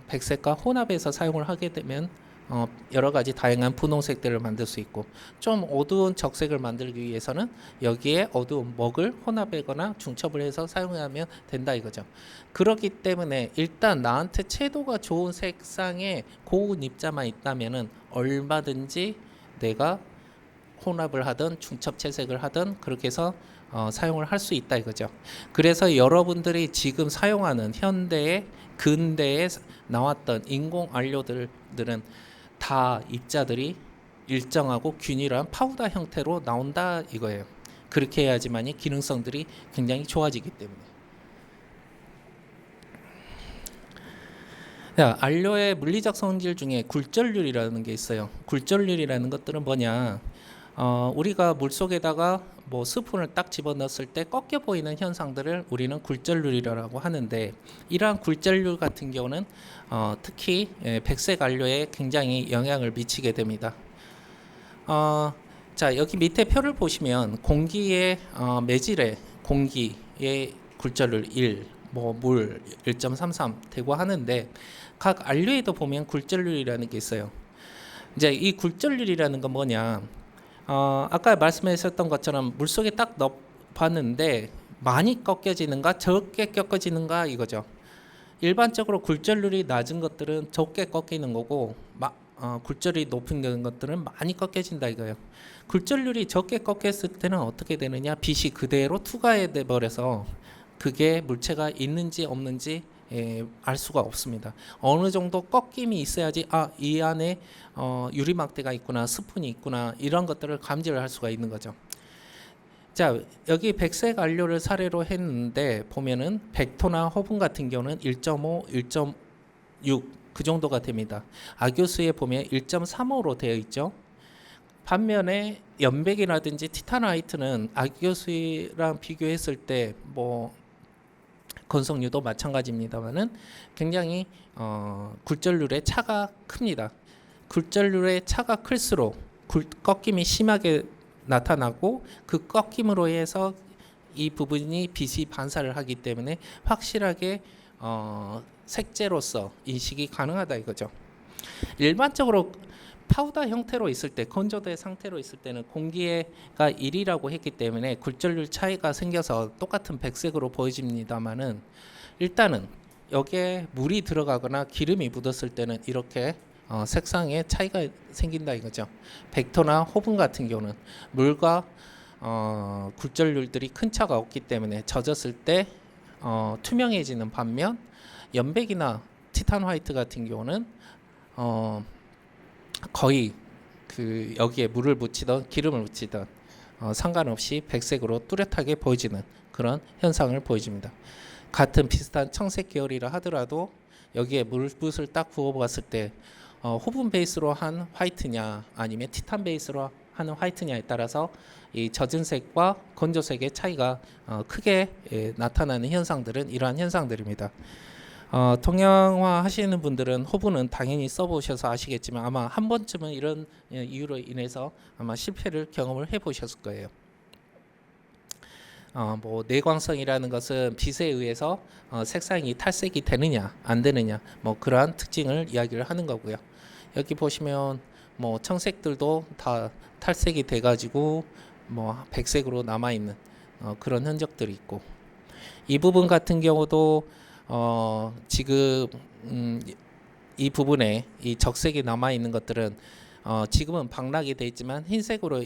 백색과 혼합해서 사용을 하게 되면 여러 가지 다양한 분홍색들을 만들 수 있고, 좀 어두운 적색을 만들기 위해서는 여기에 어두운 먹을 혼합하거나 중첩을 해서 사용하면 된다 이거죠. 그렇기 때문에 일단 나한테 채도가 좋은 색상의 고운 입자만 있다면은 얼마든지 내가 혼합을 하든 중첩 채색을 하든 그렇게 해서 사용을 할 수 있다 이거죠. 그래서 여러분들이 지금 사용하는 현대의 근대에 나왔던 인공 안료들은 다 입자들이 일정하고 균일한 파우더 형태로 나온다 이거예요. 그렇게 해야지만이 기능성들이 굉장히 좋아지기 때문에. 자, 안료의 물리적 성질 중에 굴절률이라는 게 있어요. 굴절률이라는 것들은 뭐냐? 우리가 물 속에다가 뭐 스푼을 딱 집어넣었을 때 꺾여 보이는 현상들을 우리는 굴절률이라고 하는데, 이러한 굴절률 같은 경우는 특히 백색 안료에 굉장히 영향을 미치게 됩니다. 자, 여기 밑에 표를 보시면 공기의 매질의 공기의 굴절률 1, 뭐 물 1.33 되고 하는데, 각 안료에도 보면 굴절률이라는 게 있어요. 이제 이 굴절률이라는 건 뭐냐? 아까 말씀하셨던 것처럼 물속에 딱 넣어봤는데 많이 꺾여지는가 적게 꺾여지는가 이거죠. 일반적으로 굴절률이 낮은 것들은 적게 꺾이는 거고, 굴절이 높은 것들은 많이 꺾여진다 이거예요. 굴절률이 적게 꺾였을 때는 어떻게 되느냐? 빛이 그대로 투과해 버려서 그게 물체가 있는지 없는지 알 수가 없습니다. 어느 정도 꺾임이 있어야지 이 안에 유리막대가 있구나, 스푼이 있구나, 이런 것들을 감지를 할 수가 있는 거죠. 자, 여기 백색 안료를 사례로 했는데 보면은 백토나 허분 같은 경우는 1.5, 1.6 그 정도가 됩니다. 아교수에 보면 1.35로 되어 있죠. 반면에 연백이라든지 티타나이트는 아교수랑 비교했을 때 뭐 건성유도 마찬가지입니다만은 굉장히 굴절률의 차가 큽니다. 굴절률의 차가 클수록 꺾임이 심하게 나타나고, 그 꺾임으로 해서 이 부분이 빛이 반사를 하기 때문에 확실하게 색재로서 인식이 가능하다 이거죠. 일반적으로 파우더 형태로 있을 때, 건조된 상태로 있을 때는 공기가 1이라고 했기 때문에 굴절률 차이가 생겨서 똑같은 백색으로 보여집니다만은, 일단은 여기에 물이 들어가거나 기름이 묻었을 때는 이렇게 색상의 차이가 생긴다 이거죠. 백토나 호분 같은 경우는 물과 굴절률들이 큰 차가 없기 때문에 젖었을 때 투명해지는 반면, 연백이나 티탄 화이트 같은 경우는 거의 그 여기에 물을 묻히던 기름을 묻히던 상관없이 백색으로 뚜렷하게 보여지는 그런 현상을 보여줍니다. 같은 비슷한 청색 계열이라 하더라도 여기에 물붓을 딱 부어봤을 때 호분 베이스로 한 화이트냐 아니면 티탄 베이스로 하는 화이트냐에 따라서 이 젖은 색과 건조색의 차이가 크게 나타나는 현상들은 이러한 현상들입니다. 동양화 하시는 분들은 호분은 당연히 써보셔서 아시겠지만 아마 한 번쯤은 이런 이유로 인해서 아마 실패를 경험을 해보셨을 거예요. 뭐 내광성이라는 것은 빛에 의해서 색상이 탈색이 되느냐 안 되느냐 뭐 그러한 특징을 이야기를 하는 거고요. 여기 보시면 뭐 청색들도 다 탈색이 돼가지고 뭐 백색으로 남아 있는 그런 흔적들이 있고, 이 부분 같은 경우도 지금 이 부분에 이 적색이 남아 있는 것들은 지금은 방락이 돼 있지만 흰색으로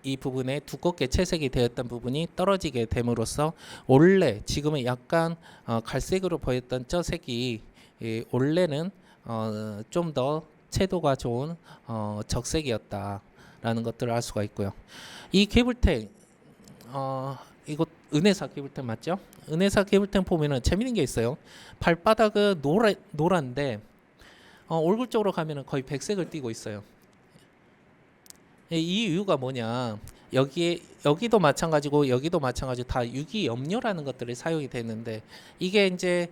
이 부분에 두껍게 채색이 되었던 부분이 떨어지게 됨으로써 원래 지금은 약간 갈색으로 보였던 저 색이 원래는 좀 더 채도가 좋은 적색이었다라는 것들을 알 수가 있고요. 이 개불탱 이거 은혜사 개불탱 맞죠? 은혜사 개불탱 보면은 재밌는 게 있어요. 발바닥은 노란데 얼굴 쪽으로 가면은 거의 백색을 띠고 있어요. 이 이유가 뭐냐? 여기도 마찬가지고 여기도 마찬가지고 다 유기염료라는 것들이 사용이 되는데 이게 이제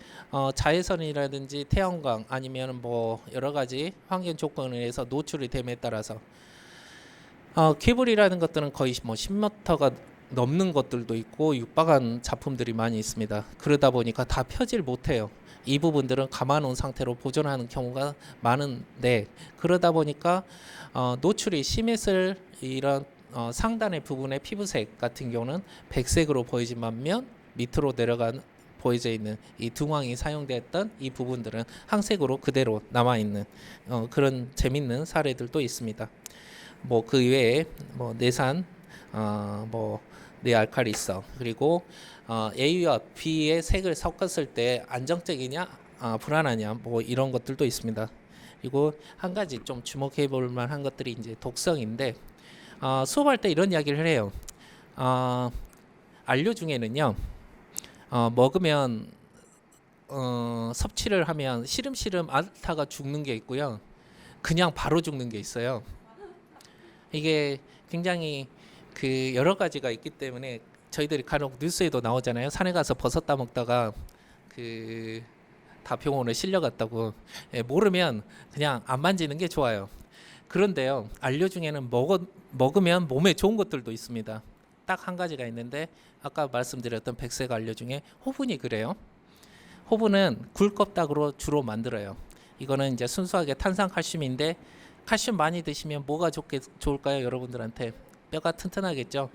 자외선이라든지 태양광 아니면 뭐 여러 가지 환경 조건에 의해서 노출이 됨에 따라서 케이블이라는 것들은 거의 뭐 10m가 넘는 것들도 있고 육박한 작품들이 많이 있습니다. 그러다 보니까 다 펴질 못해요. 이 부분들은 감아놓은 상태로 보존하는 경우가 많은데 그러다 보니까 노출이 심했을 이런 상단의 부분의 피부색 같은 경우는 백색으로 보이지만 반면 밑으로 내려간 보여져 있는 이 둥황이 사용됐던 이 부분들은 항색으로 그대로 남아 있는 그런 재밌는 사례들도 있습니다. 뭐 그 외에 뭐 내산 뭐 네알칼리성 그리고 A와 B의 색을 섞었을 때 안정적이냐 불안하냐 뭐 이런 것들도 있습니다. 그리고 한 가지 좀 주목해 볼 만한 것들이 이제 독성인데 수업할 때 이런 이야기를 해요. 안료 중에는요 먹으면 섭취를 하면 시름시름 앓다가 죽는 게 있고요 그냥 바로 죽는 게 있어요. 이게 굉장히 그 여러 가지가 있기 때문에 저희들이 간혹 뉴스에도 나오잖아요. 산에 가서 버섯 따먹다가 그 다 병원에 실려갔다고. 모르면 그냥 안 만지는 게 좋아요. 그런데요, 안료 중에는 먹으면 몸에 좋은 것들도 있습니다. 딱 한 가지가 있는데 아까 말씀드렸던 백색 안료 중에 호분이 그래요. 호분은 굴껍닥으로 주로 만들어요. 이거는 이제 순수하게 탄산칼슘인데 칼슘 많이 드시면 뭐가 좋을까요, 여러분들한테? 뼈가 튼튼하겠죠.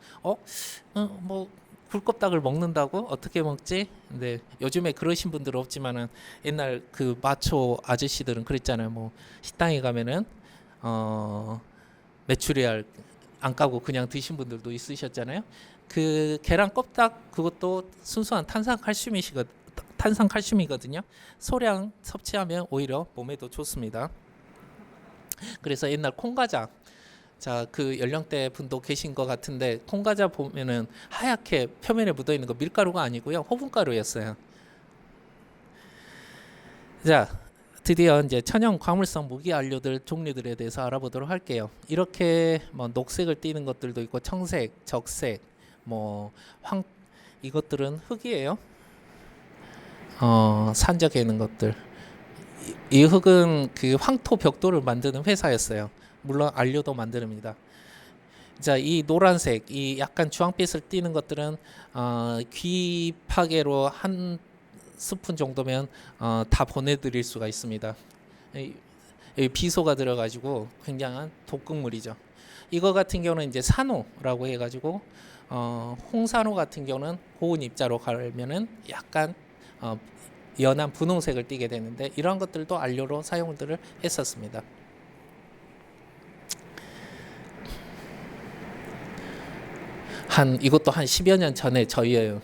뭐 굴껍닥을 먹는다고 어떻게 먹지? 근데 요즘에 그러신 분들은 없지만은 옛날 그 마초 아저씨들은 그랬잖아요. 뭐 식당에 가면은 메추리알 안 까고 그냥 드신 분들도 있으셨잖아요. 그 계란 껍닥 그것도 순수한 탄산칼슘이거든요. 소량 섭취하면 오히려 몸에도 좋습니다. 그래서 옛날 콩과자 자, 그 연령대 분도 계신 것 같은데 콩과자 보면은 하얗게 표면에 묻어 있는 거 밀가루가 아니고요. 호분가루였어요. 자, 드디어 이제 천연 광물성 무기 안료들 종류들에 대해서 알아보도록 할게요. 이렇게 뭐 녹색을 띠는 것들도 있고 청색, 적색, 뭐 이것들은 흙이에요. 산적에 있는 것들. 이 흙은 그 황토 벽돌을 만드는 회사였어요. 물론 안료도 만듭니다. 자, 이 노란색, 이 약간 주황빛을 띠는 것들은 귀 파괴로 한 스푼 정도면 다 보내드릴 수가 있습니다. 이 비소가 들어가지고 굉장한 독극물이죠. 이거 같은 경우는 이제 산호라고 해가지고 홍산호 같은 경우는 고운 입자로 갈면은 약간 연한 분홍색을 띠게 되는데 이러한 것들도 안료로 사용들을 했었습니다. 이것도 한 10여 년 전에 저희예요.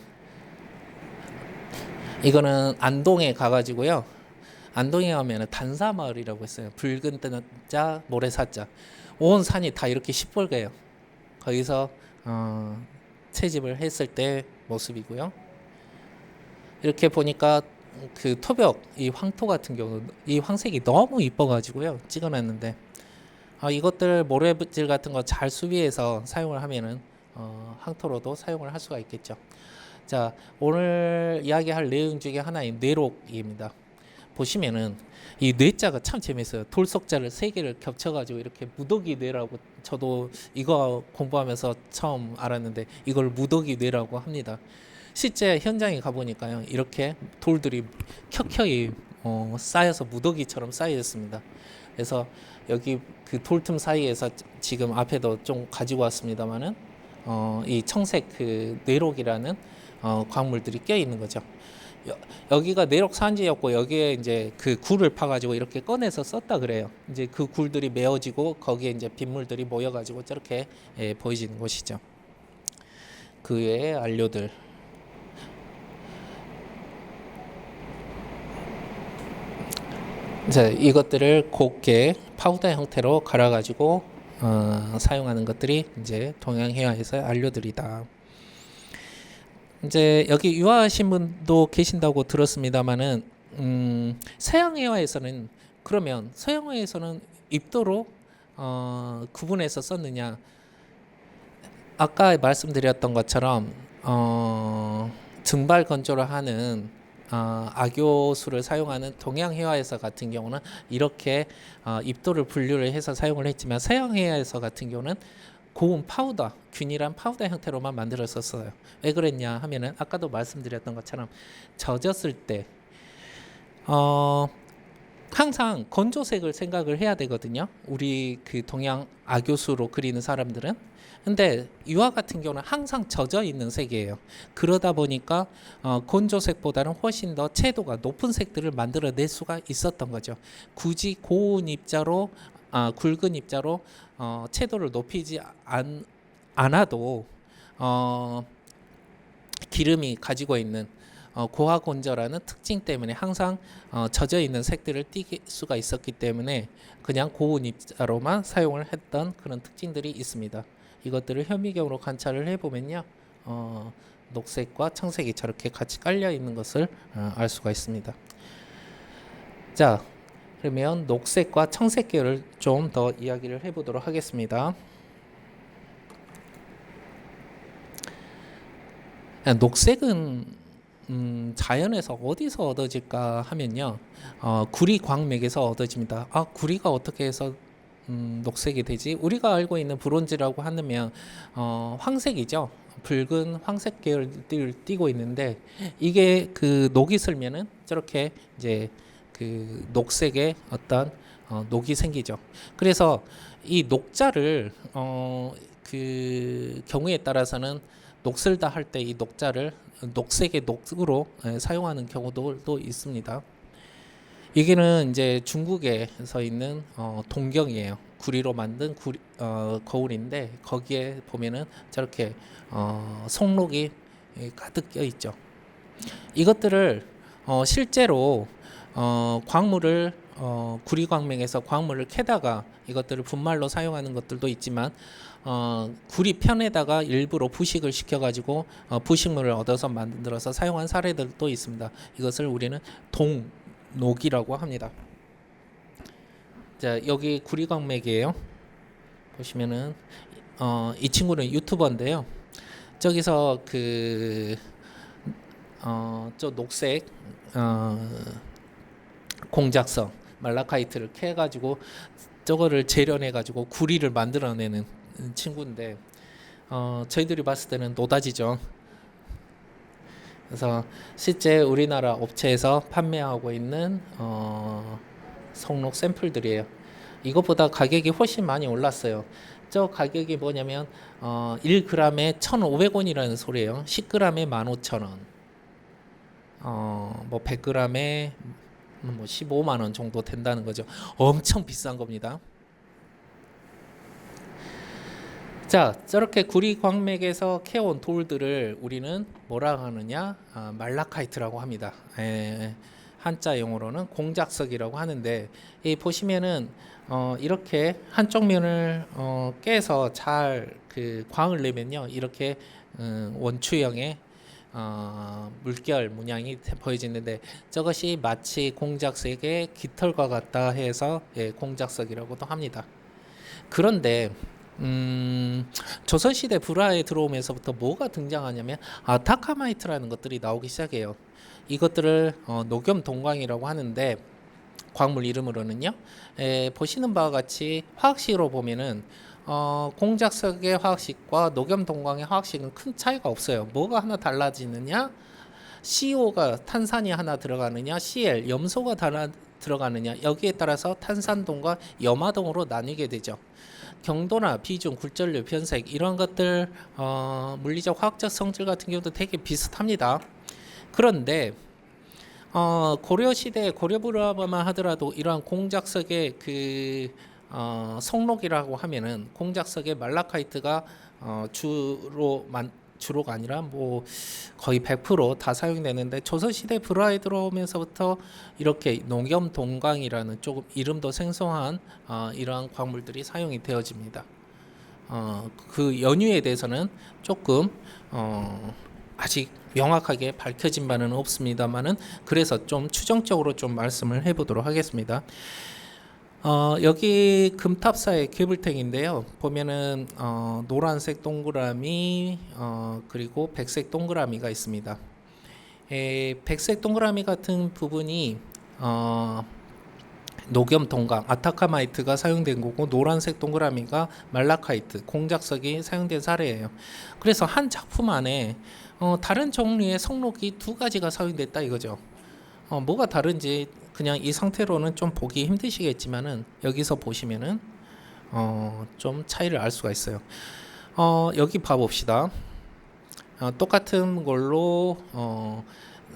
이거는 안동에 가가지고요. 안동에 가면 단사마을이라고 했어요. 붉은 자 모래사자. 온 산이 다 이렇게 시뻘개요. 거기서 채집을 했을 때 모습이고요. 이렇게 보니까 그 토벽, 이 황토 같은 경우, 이 황색이 너무 이뻐가지고요. 찍어놨는데 이것들 모래질 같은 거 잘 수비해서 사용을 하면은 황토로도 사용을 할 수가 있겠죠. 자, 오늘 이야기할 내용 중에 하나인 뇌록입니다. 보시면은 이 뇌자가 참 재밌어요. 돌석자를 3개를 겹쳐가지고 이렇게 무더기 뇌라고 저도 이거 공부하면서 처음 알았는데 이걸 무더기 뇌라고 합니다. 실제 현장에 가보니까요. 이렇게 돌들이 켜켜이 쌓여서 무더기처럼 쌓여있습니다. 그래서 여기 그 돌틈 사이에서 지금 앞에도 좀 가지고 왔습니다만은 이 청색 그 뇌록이라는 광물들이 껴 있는 거죠. 여기가 내록 산지였고 여기에 이제 그 굴을 파가지고 이렇게 꺼내서 썼다 그래요. 이제 그 굴들이 메어지고 거기에 이제 빗물들이 모여가지고 저렇게 보여지는 곳이죠. 그 외에 안료들. 자, 이것들을 곱게 파우더 형태로 갈아가지고 사용하는 것들이 이제 동양해화에서의 안료들이다. 이제 여기 유화하신 분도 계신다고 들었습니다만은 서양해화에서는 그러면 서양해화에서는 입도로 구분해서 썼느냐? 아까 말씀드렸던 것처럼 증발 건조를 하는 악효수를 사용하는 동양해화에서 같은 경우는 이렇게 입도를 분류를 해서 사용을 했지만 서양해화에서 같은 경우는 고운 파우더, 균일한 파우더 형태로만 만들었었어요. 왜 그랬냐 하면은 아까도 말씀드렸던 것처럼 젖었을 때 항상 건조색을 생각을 해야 되거든요. 우리 그 동양 악효수로 그리는 사람들은. 근데 유화 같은 경우는 항상 젖어 있는 색이에요. 그러다 보니까 건조색보다는 훨씬 더 채도가 높은 색들을 만들어낼 수가 있었던 거죠. 굳이 고운 입자로 굵은 입자로 채도를 높이지 않아도 기름이 가지고 있는 고하건조라는 특징 때문에 항상 젖어 있는 색들을 띌 수가 있었기 때문에 그냥 고운 입자로만 사용을 했던 그런 특징들이 있습니다. 이것들을 현미경으로 관찰을 해보면요, 녹색과 청색이 저렇게 같이 깔려 있는 것을 알 수가 있습니다. 자, 그러면 녹색과 청색 계열을 좀 더 이야기를 해보도록 하겠습니다. 녹색은 자연에서 어디서 얻어질까 하면요, 구리 광맥에서 얻어집니다. 구리가 어떻게 해서 녹색이 되지? 우리가 알고 있는 브론즈라고 하면 황색이죠. 붉은 황색 계열을 띠고 있는데 이게 그 녹이 슬면은 저렇게 이제 그 녹색의 어떤 녹이 생기죠. 그래서 이 녹자를 그 경우에 따라서는 녹슬다 할 때 이 녹자를 녹색의 녹으로 사용하는 경우도 있습니다. 이게는 이제 중국에서 있는 동경이에요. 구리로 만든 거울인데 거기에 보면은 저렇게 송록이 가득 껴 있죠. 이것들을 실제로 광물을 구리 광맥에서 광물을 캐다가 이것들을 분말로 사용하는 것들도 있지만 구리 편에다가 일부러 부식을 시켜가지고 부식물을 얻어서 만들어서 사용한 사례들도 있습니다. 이것을 우리는 동녹이라고 합니다. 자, 여기 구리 광맥이에요. 보시면은 이 친구는 유튜버인데요. 저기서 저 녹색 공작성 말라카이트를 캐가지고 저거를 재련해가지고 구리를 만들어내는 친구인데 저희들이 봤을 때는 노다지죠. 그래서 실제 우리나라 업체에서 판매하고 있는 성록 샘플들이에요. 이것보다 가격이 훨씬 많이 올랐어요. 저 가격이 뭐냐면 1g에 1,500원이라는 소리예요. 10g에 15,000원. 뭐 100g에 뭐 15만 원 정도 된다는 거죠. 엄청 비싼 겁니다. 자, 저렇게 구리 광맥에서 캐온 돌들을 우리는 뭐라 하느냐? 말라카이트라고 합니다. 한자 용어로는 공작석이라고 하는데, 이 보시면은 이렇게 한쪽 면을 깨서 잘 그 광을 내면요, 이렇게 원추형의 물결 문양이 보여지는데 저것이 마치 공작석의 깃털과 같다 해서 공작석이라고도 합니다. 그런데 조선시대 불화에 들어오면서부터 뭐가 등장하냐면 다카마이트라는 것들이 나오기 시작해요. 이것들을 녹염 동광이라고 하는데 광물 이름으로는요, 보시는 바와 같이 화학식으로 보면은 공작석의 화학식과 녹염 동광의 화학식은 큰 차이가 없어요. 뭐가 하나 달라지느냐? CO가 탄산이 하나 들어가느냐, CL 염소가 하나 들어가느냐, 여기에 따라서 탄산동과 염화동으로 나뉘게 되죠. 경도나 비중, 굴절률, 변색 이런 것들 물리적 화학적 성질 같은 경우도 되게 비슷합니다. 그런데 고려 시대 고려불화만 하더라도 이러한 공작석의 성록이라고 하면은 공작석의 말라카이트가 주로가 아니라 뭐 거의 100%다 사용되는데 조선 시대 불화에 들어오면서부터 이렇게 농염 동강이라는 조금 이름도 생소한 이러한 광물들이 사용이 되어집니다. 그 연유에 대해서는 조금 아직 명확하게 밝혀진 바는 없습니다만은 그래서 좀 추정적으로 좀 말씀을 해보도록 하겠습니다. 여기 금탑사의 괴물탱인데요. 보면은 노란색 동그라미 그리고 백색 동그라미가 있습니다. 백색 동그라미 같은 부분이 녹염 동강 아타카마이트가 사용된 거고, 노란색 동그라미가 말라카이트 공작석이 사용된 사례예요. 그래서 한 작품 안에 다른 종류의 성록이 두 가지가 사용됐다 이거죠. 뭐가 다른지 그냥 이 상태로는 좀 보기 힘드시겠지만은 여기서 보시면은 좀 차이를 알 수가 있어요. 여기 봐봅시다. 똑같은 걸로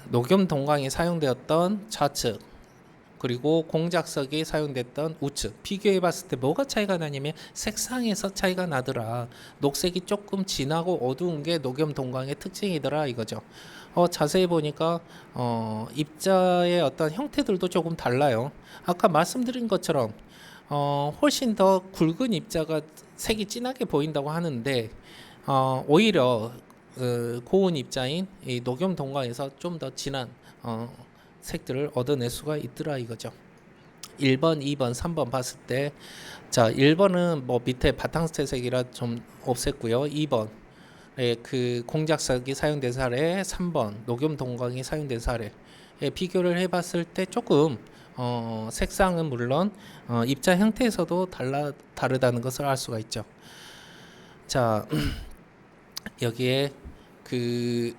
녹염 동강이 사용되었던 좌측 그리고 공작석이 사용됐던 우측 비교해 봤을 때 뭐가 차이가 나냐면 색상에서 차이가 나더라. 녹색이 조금 진하고 어두운 게 녹염 동강의 특징이더라 이거죠. 자세히 보니까 입자의 어떤 형태들도 조금 달라요. 아까 말씀드린 것처럼 훨씬 더 굵은 입자가 색이 진하게 보인다고 하는데 오히려 고운 입자인 이 녹염 동강에서 좀 더 진한 색들을 얻어낼 수가 있더라 이거죠. 1번, 2번, 3번 봤을 때, 자 1번은 뭐 밑에 바탕스테색이라 좀 없앴고요. 2번 그 공작석이 사용된 사례, 3번 녹염 동강이 사용된 사례 비교를 해봤을 때 조금 색상은 물론 입자 형태에서도 다르다는 것을 알 수가 있죠. 자 여기에 그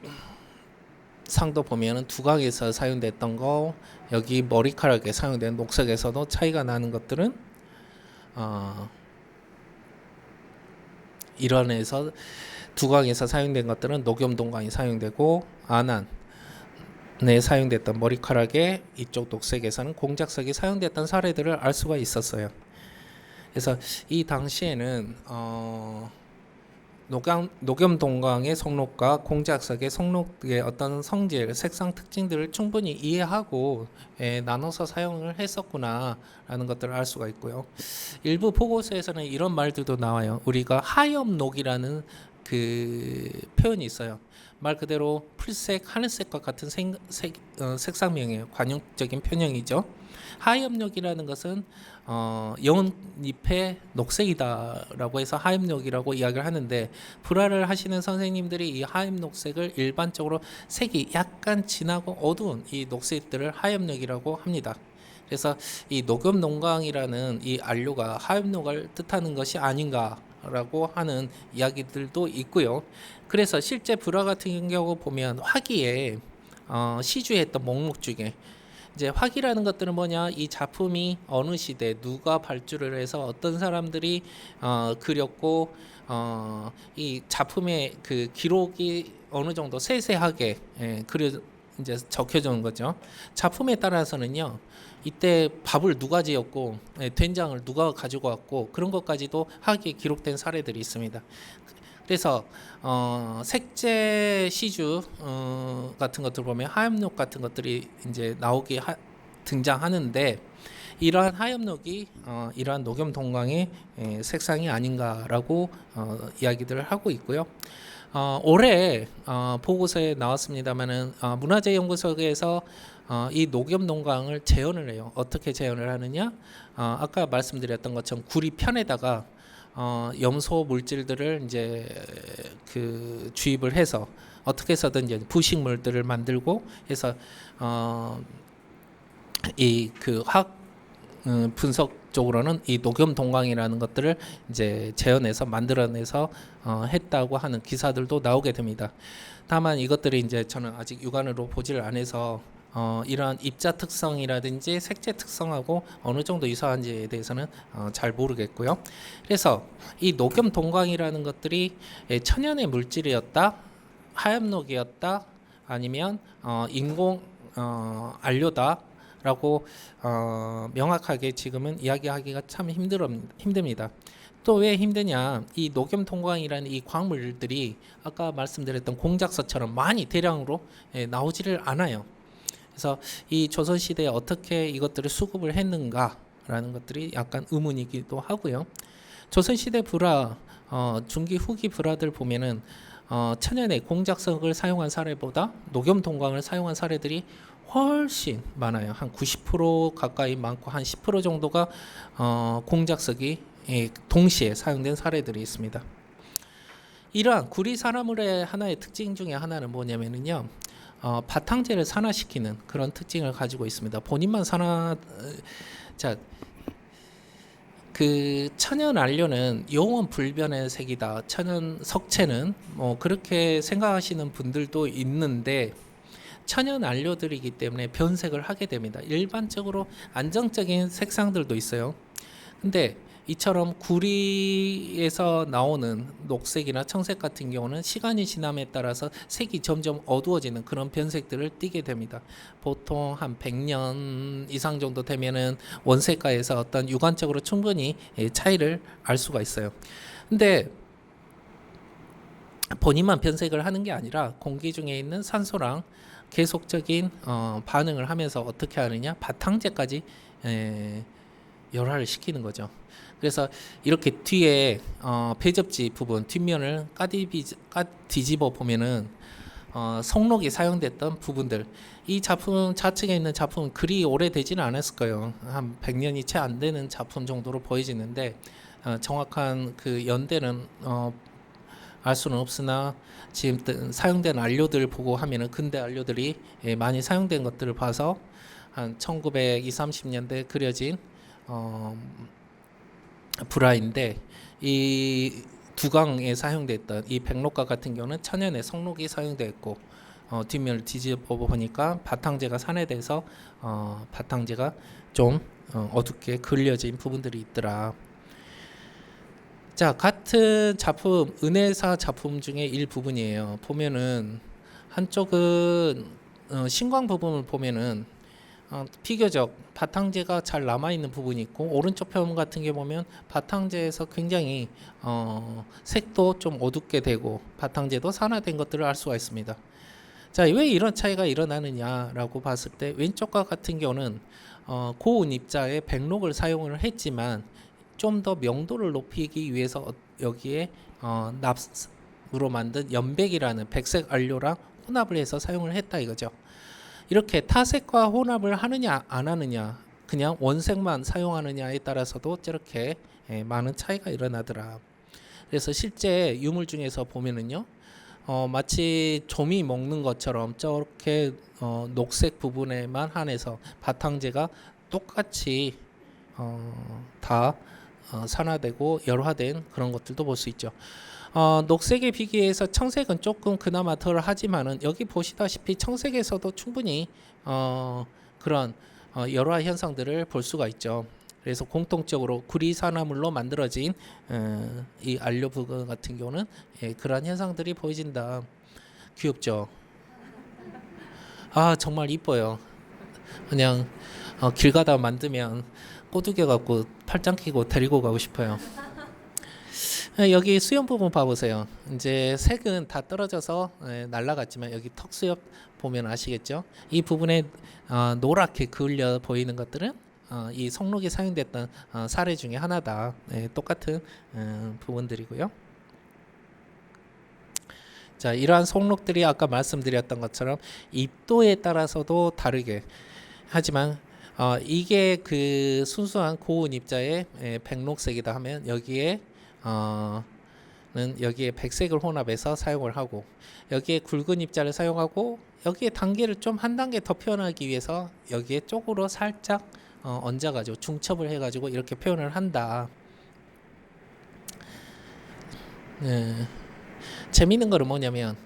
상도 보면은 두각에서 사용됐던 거, 여기 머리카락에 사용된 녹색에서도 차이가 나는 것들은 이런에서 두각에서 사용된 것들은 녹염 동강이 사용되고, 안안에 사용됐던 머리카락에 이쪽 녹색에서는 공작석이 사용됐던 사례들을 알 수가 있었어요. 그래서 이 당시에는 녹염 동강의 성록과 공작석의 성록의 어떤 성질, 색상 특징들을 충분히 이해하고 나눠서 사용을 했었구나라는 것들을 알 수가 있고요. 일부 보고서에서는 이런 말들도 나와요. 우리가 하엽록이라는 그 표현이 있어요. 말 그대로 풀색, 하늘색과 같은 색상명이에요. 관용적인 표현이죠. 하엽록이라는 것은 연잎의 녹색이다라고 해서 하엽록이라고 이야기를 하는데, 불화를 하시는 선생님들이 이 하엽록색을 일반적으로 색이 약간 진하고 어두운 이 녹색들을 하엽록이라고 합니다. 그래서 이 녹염 동강이라는 이 안료가 하엽록을 뜻하는 것이 아닌가라고 하는 이야기들도 있고요. 그래서 실제 불화 같은 경우 보면 화기에 시주했던 목록 중에 이제 화기라는 것들은 뭐냐, 이 작품이 어느 시대 누가 발주를 해서 어떤 사람들이 그렸고 이 작품의 그 기록이 어느 정도 세세하게 이제 적혀주는 거죠. 작품에 따라서는요, 이때 밥을 누가 지었고 된장을 누가 가지고 왔고 그런 것까지도 화기에 기록된 사례들이 있습니다. 그래서 색제 시주 같은 것들 보면 하엽록 같은 것들이 이제 등장하는데, 이러한 하엽록이 이러한 녹염 동강의 색상이 아닌가라고 이야기들을 하고 있고요. 올해 보고서에 나왔습니다만은 문화재연구소에서 이 녹염 동강을 재현을 해요. 어떻게 재현을 하느냐? 아까 말씀드렸던 것처럼 구리 편에다가 염소 물질들을 이제 그 주입을 해서 어떻게 해서든 이제 부식물들을 만들고 해서 이 그 화학 분석적으로는 이 녹염 동강이라는 것들을 이제 재현해서 만들어내서 했다고 하는 기사들도 나오게 됩니다. 다만 이것들이 이제 저는 아직 육안으로 보지를 않아서 이러한 입자 특성이라든지 색재 특성하고 어느 정도 유사한지에 대해서는 잘 모르겠고요. 그래서 이 녹염 동강이라는 것들이 천연의 물질이었다, 하엽록이었다, 아니면 인공 안료다라고 명확하게 지금은 이야기하기가 참 힘듭니다. 또 왜 힘드냐? 이 녹염 통광이라는 이 광물들이 아까 말씀드렸던 공작서처럼 많이 대량으로 나오지를 않아요. 그래서 이 조선 시대에 어떻게 이것들을 수급을 했는가라는 것들이 약간 의문이기도 하고요. 조선 시대 불화, 중기 후기 불화들 보면은 천연의 공작석을 사용한 사례보다 녹염 동광을 사용한 사례들이 훨씬 많아요. 한 90% 가까이 많고 한 10% 정도가 공작석이 동시에 사용된 사례들이 있습니다. 이러한 구리 산화물의 하나의 특징 중에 하나는 뭐냐면요, 바탕재를 산화시키는 그런 특징을 가지고 있습니다. 본인만 그 천연 안료는 영원 불변의 색이다. 천연 석체는 뭐 그렇게 생각하시는 분들도 있는데 천연 안료들이기 때문에 변색을 하게 됩니다. 일반적으로 안정적인 색상들도 있어요. 근데 이처럼 구리에서 나오는 녹색이나 청색 같은 경우는 시간이 지남에 따라서 색이 점점 어두워지는 그런 변색들을 띠게 됩니다. 보통 한 100년 이상 정도 되면은 원색가에서 어떤 육안적으로 충분히 차이를 알 수가 있어요. 근데 본인만 변색을 하는 게 아니라 공기 중에 있는 산소랑 계속적인 반응을 하면서 어떻게 하느냐, 바탕재까지 열화를 시키는 거죠. 그래서 이렇게 뒤에 배접지 부분 뒷면을 뒤집어 보면은 성록이 사용됐던 부분들, 이 작품 좌측에 있는 작품은 그리 오래되지는 않았을 거예요. 한 100년이 채 안 되는 작품 정도로 보여지는데 정확한 그 연대는 알 수는 없으나 지금 사용된 안료들 보고 하면은 근대 안료들이 많이 사용된 것들을 봐서 한 1920, 30년대 그려진 불화인데, 이 두강에 사용됐던 이 백록과 같은 경우는 천연의 성록이 사용되었고 뒷면을 뒤집어 보니까 바탕재가 산해돼서 바탕재가 좀 어둡게 그려진 부분들이 있더라. 자, 같은 작품, 은혜사 작품 중에 일부분이에요. 보면은 한쪽은 신광 부분을 보면은 비교적 바탕재가 잘 남아있는 부분이 있고, 오른쪽 편 같은 게 보면 바탕재에서 굉장히 색도 좀 어둡게 되고 바탕재도 산화된 것들을 알 수가 있습니다. 자, 왜 이런 차이가 일어나느냐라고 봤을 때 왼쪽과 같은 경우는 고운 입자의 백록을 사용을 했지만 좀 더 명도를 높이기 위해서 여기에 납으로 만든 연백이라는 백색 안료랑 혼합을 해서 사용을 했다 이거죠. 이렇게 타색과 혼합을 하느냐 안 하느냐, 그냥 원색만 사용하느냐에 따라서도 저렇게 많은 차이가 일어나더라. 그래서 실제 유물 중에서 보면은요, 마치 좀이 먹는 것처럼 저렇게 녹색 부분에만 한해서 바탕재가 똑같이 다 산화되고 열화된 그런 것들도 볼 수 있죠. 녹색에 비교해서 청색은 조금 그나마 덜 하지만은 여기 보시다시피 청색에서도 충분히 그런 열화 현상들을 볼 수가 있죠. 그래서 공통적으로 구리산화물로 만들어진 이 안료 부분 같은 경우는 그러한 현상들이 보여진다. 귀엽죠? 아, 정말 이뻐요. 그냥 길 가다 만들면 꼬두겨 갖고 팔짱 끼고 데리고 가고 싶어요. 여기 수염 부분 봐보세요. 이제 색은 다 떨어져서 날아갔지만 여기 턱 수염 보면 아시겠죠? 이 부분에 노랗게 그을려 보이는 것들은 이 성록이 사용됐던 사례 중에 하나다. 똑같은 부분들이고요. 자, 이러한 성록들이 아까 말씀드렸던 것처럼 입도에 따라서도 다르게, 하지만 이게 그 순수한 고운 입자의 백록색이다 하면 여기에 여기에 백색을 혼합해서 사용을 하고, 여기에 굵은 입자를 사용하고, 여기에 단계를 좀 한 단계 더 표현하기 위해서 여기에 쪽으로 살짝 얹어가지고 중첩을 해가지고 이렇게 표현을 한다. 재미있는 거는 뭐냐면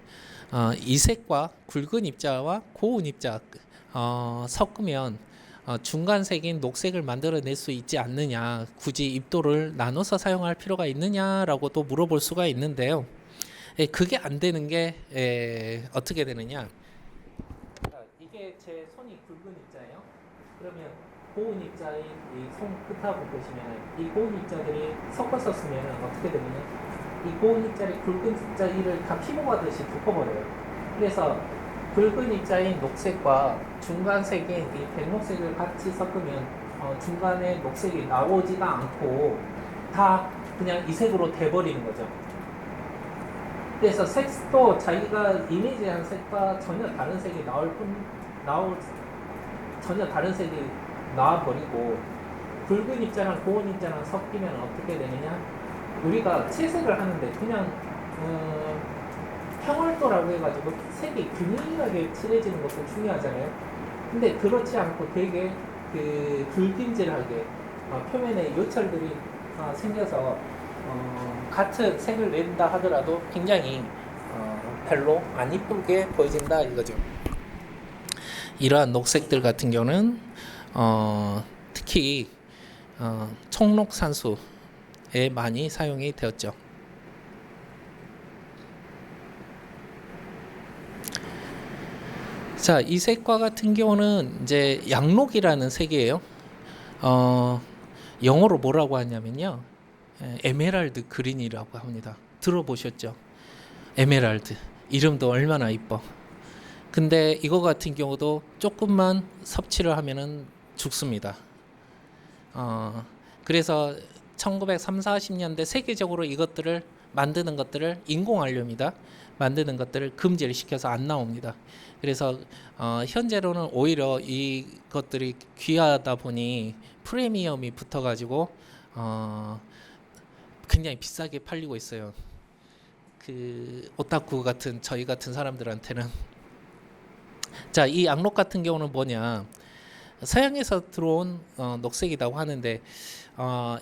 이색과 굵은 입자와 고운 입자 섞으면 중간색인 녹색을 만들어낼 수 있지 않느냐, 굳이 입도를 나눠서 사용할 필요가 있느냐라고 또 물어볼 수가 있는데요. 그게 안 되는 게 어떻게 되느냐, 이게 제 손 붉은 입자예요. 그러면 고운 입자의 이 손 끝하고 보시면 이 고운 입자들이 섞어서 쓰면 어떻게 되느냐? 이 고운 입자리 붉은 입자 이를 다 피부가듯이 덮어버려요. 그래서 붉은 입자인 녹색과 중간색인 이 백록색을 같이 섞으면 중간에 녹색이 나오지가 않고 다 그냥 이 색으로 돼버리는 거죠. 그래서 색도 자기가 이미지한 색과 전혀 다른 색이 전혀 다른 색이 나와버리고 붉은 입자랑 고운 입자랑 섞이면 어떻게 되느냐? 우리가 채색을 하는데 그냥 평월도라고 해가지고 색이 균일하게 칠해지는 것도 중요하잖아요. 근데 그렇지 않고 되게 그 불균질하게 표면에 요철들이 생겨서 같은 색을 낸다 하더라도 굉장히 별로 안 이쁘게 보여진다 이거죠. 이러한 녹색들 같은 경우는 특히 촉록산수에 많이 사용이 되었죠. 자, 이 색과 같은 경우는 이제 양록이라는 색이에요. 영어로 뭐라고 하냐면요, 에메랄드 그린이라고 합니다. 들어보셨죠? 에메랄드 이름도 얼마나 이뻐. 근데 이거 같은 경우도 조금만 섭취를 하면은 죽습니다. 그래서 1930, 40년대 세계적으로 이것들을 만드는 것들을 인공안료입니다. 만드는 것들을 금지를 시켜서 안 나옵니다. 그래서 현재로는 오히려 이것들이 귀하다 보니 프리미엄이 붙어가지고 굉장히 비싸게 팔리고 있어요. 그 오타쿠 같은 저희 같은 사람들한테는. 자, 이 양록 같은 경우는 뭐냐? 서양에서 들어온 녹색이라고 하는데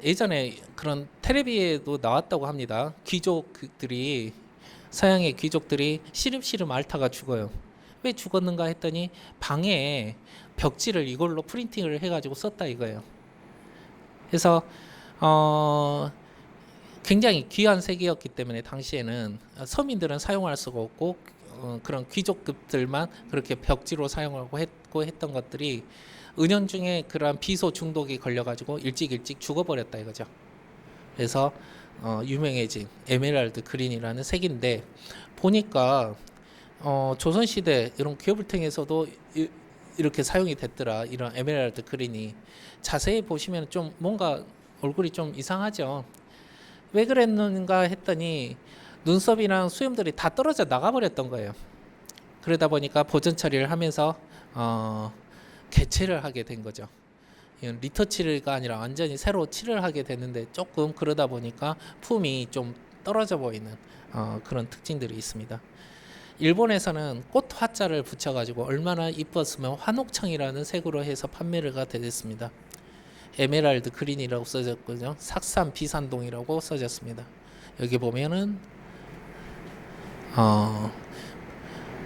예전에 그런 텔레비에도 나왔다고 합니다. 귀족들이 서양의 귀족들이 시름시름 앓다가 죽어요. 왜 죽었는가 했더니 방에 벽지를 이걸로 프린팅을 해가지고 썼다 이거예요. 그래서 굉장히 귀한 색이었기 때문에 당시에는 서민들은 사용할 수가 없고 그런 귀족급들만 그렇게 벽지로 사용하고 했던 것들이 은연중에 그러한 비소 중독이 걸려가지고 일찍 죽어버렸다 이거죠. 그래서 유명해진 에메랄드 그린이라는 색인데 보니까 조선시대 이런 기업을통에서도 이렇게 사용이 됐더라. 이런 에메랄드 그린이 자세히 보시면 좀 뭔가 얼굴이 좀 이상하죠. 왜 그랬는가 했더니 눈썹이랑 수염들이 다 떨어져 나가버렸던 거예요. 그러다 보니까 보존 처리를 하면서 개체를 하게 된 거죠. 이건 리터칠가 아니라 완전히 새로 칠을 하게 됐는데 조금 그러다 보니까 품이 좀 떨어져 보이는 그런 특징들이 있습니다. 일본에서는 꽃 화자를 붙여가지고 얼마나 이뻤으면 화녹청이라는 색으로 해서 판매가 됐습니다. 에메랄드 그린이라고 써졌거든요. 삭산 비산동이라고 써졌습니다. 여기 보면은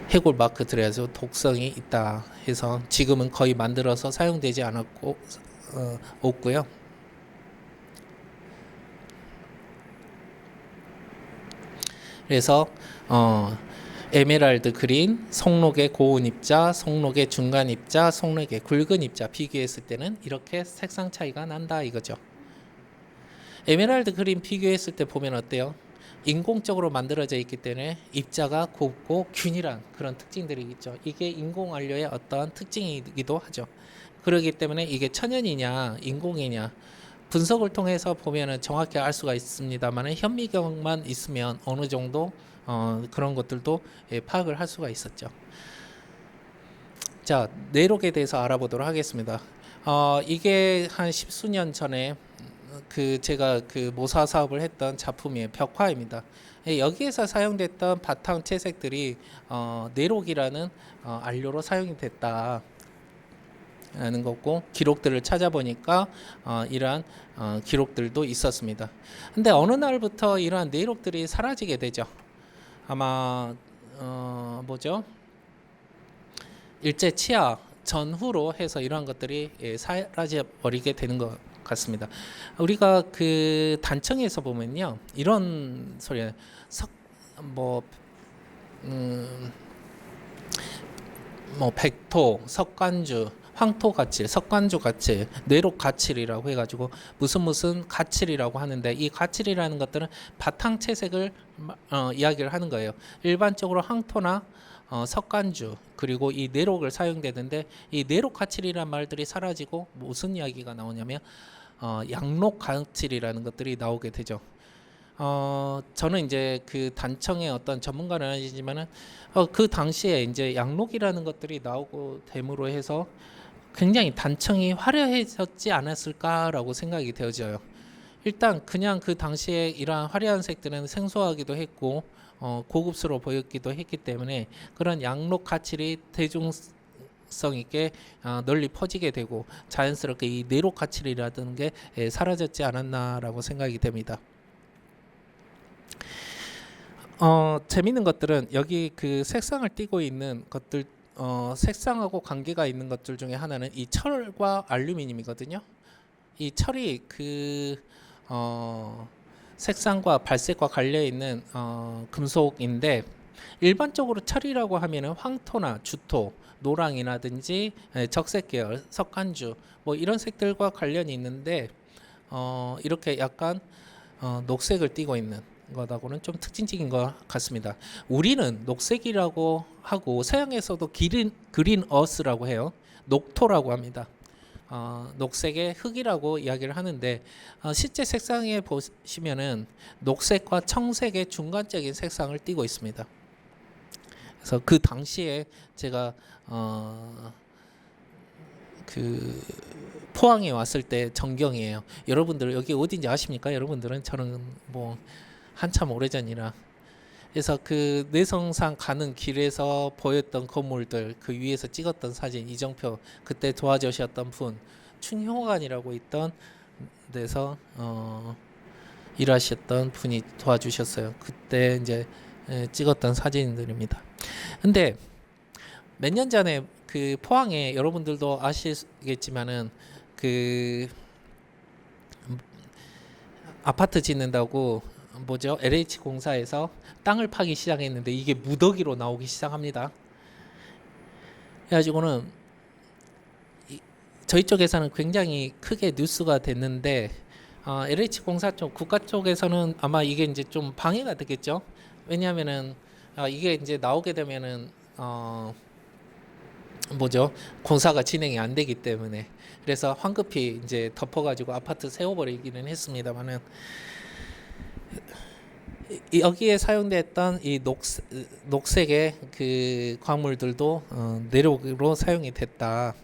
해골 마크 들여서 독성이 있다 해서 지금은 거의 만들어서 사용되지 않았고 없고요. 그래서 에메랄드 그린, 송록의 고운 입자, 송록의 중간 입자, 송록의 굵은 입자 비교했을 때는 이렇게 색상 차이가 난다 이거죠. 에메랄드 그린 비교했을 때 보면 어때요? 인공적으로 만들어져 있기 때문에 입자가 곱고 균일한 그런 특징들이 있죠. 이게 인공안료의 어떠한 특징이기도 하죠. 그렇기 때문에 이게 천연이냐 인공이냐 분석을 통해서 보면은 정확히 알 수가 있습니다만 현미경만 있으면 어느 정도 그런 것들도 파악을 할 수가 있었죠. 자, 내록에 대해서 알아보도록 하겠습니다. 이게 한 십수년 전에 제가 그 모사 사업을 했던 작품이에요. 벽화입니다. 여기에서 사용됐던 바탕 채색들이 내록이라는 안료로 사용이 됐다. 라는 거고 기록들을 찾아보니까 이러한 기록들도 있었습니다. 근데 어느 날부터 이러한 내록들이 사라지게 되죠. 아마 뭐죠? 일제 치하 전후로 해서 이러한 것들이 사라져 버리게 되는 것 같습니다. 우리가 그 단청에서 보면요 이런 소리 뭐 백토, 석관주 황토 가칠, 석관주 가칠, 내록 가칠이라고 해가지고 무슨 가칠이라고 하는데, 이 가칠이라는 것들은 바탕 채색을 이야기를 하는 거예요. 일반적으로 황토나 석관주 그리고 이 내록을 사용되는데, 이 내록 가칠이란 말들이 사라지고 무슨 이야기가 나오냐면 양록 가칠이라는 것들이 나오게 되죠. 저는 이제 그 단청의 어떤 전문가는 아니지만은 그 당시에 이제 양록이라는 것들이 나오고 됨으로 해서 굉장히 단청이 화려해졌지 않았을까라고 생각이 되어져요. 일단 그냥 그 당시에 이러한 화려한 색들은 생소하기도 했고 고급스러워 보였기도 했기 때문에 그런 양록 가칠이 대중성 있게 널리 퍼지게 되고 자연스럽게 이 내록 가칠이라는 게 사라졌지 않았나라고 생각이 됩니다. 재밌는 것들은 여기 그 색상을 띠고 있는 것들, 색상하고 관계가 있는 것들 중에 하나는 이 철과 알루미늄이거든요. 이 철이 그 색상과 발색과 관련 있는 금속인데, 일반적으로 철이라고 하면은 황토나 주토, 노랑이라든지 적색 계열, 석간주 뭐 이런 색들과 관련이 있는데 이렇게 약간 녹색을 띠고 있는 것하고는 좀 특징적인 것 같습니다. 우리는 녹색이라고 하고 서양에서도 그린 어스라고 해요. 녹토라고 합니다. 녹색의 흙이라고 이야기를 하는데 실제 색상에 보시면은 녹색과 청색의 중간적인 색상을 띠고 있습니다. 그래서 그 당시에 제가 그 포항에 왔을 때 전경이에요. 여러분들 여기 어딘지 아십니까? 여러분들은 저는 뭐 한참 오래전이라. 그래서 그 내성산 가는 길에서 보였던 건물들, 그 위에서 찍었던 사진, 이정표 그때 도와주셨던 분, 춘효관이라고 있던 데서 일하셨던 분이 도와주셨어요. 그때 이제 찍었던 사진들입니다. 근데 몇 년 전에 그 포항에 여러분들도 아시겠지만은 그 아파트 짓는다고 뭐죠? LH 공사에서 땅을 파기 시작했는데 이게 무더기로 나오기 시작합니다. 그래가지고는 저희 쪽에서는 굉장히 크게 뉴스가 됐는데 LH 공사 쪽, 국가 쪽에서는 아마 이게 이제 좀 방해가 되겠죠. 왜냐하면은 이게 이제 나오게 되면은 뭐죠? 공사가 진행이 안 되기 때문에. 그래서 황급히 이제 덮어가지고 아파트 세워버리기는 했습니다만은, 여기에 사용됐던 이 녹색의 그 광물들도 내록으로 사용이 됐다.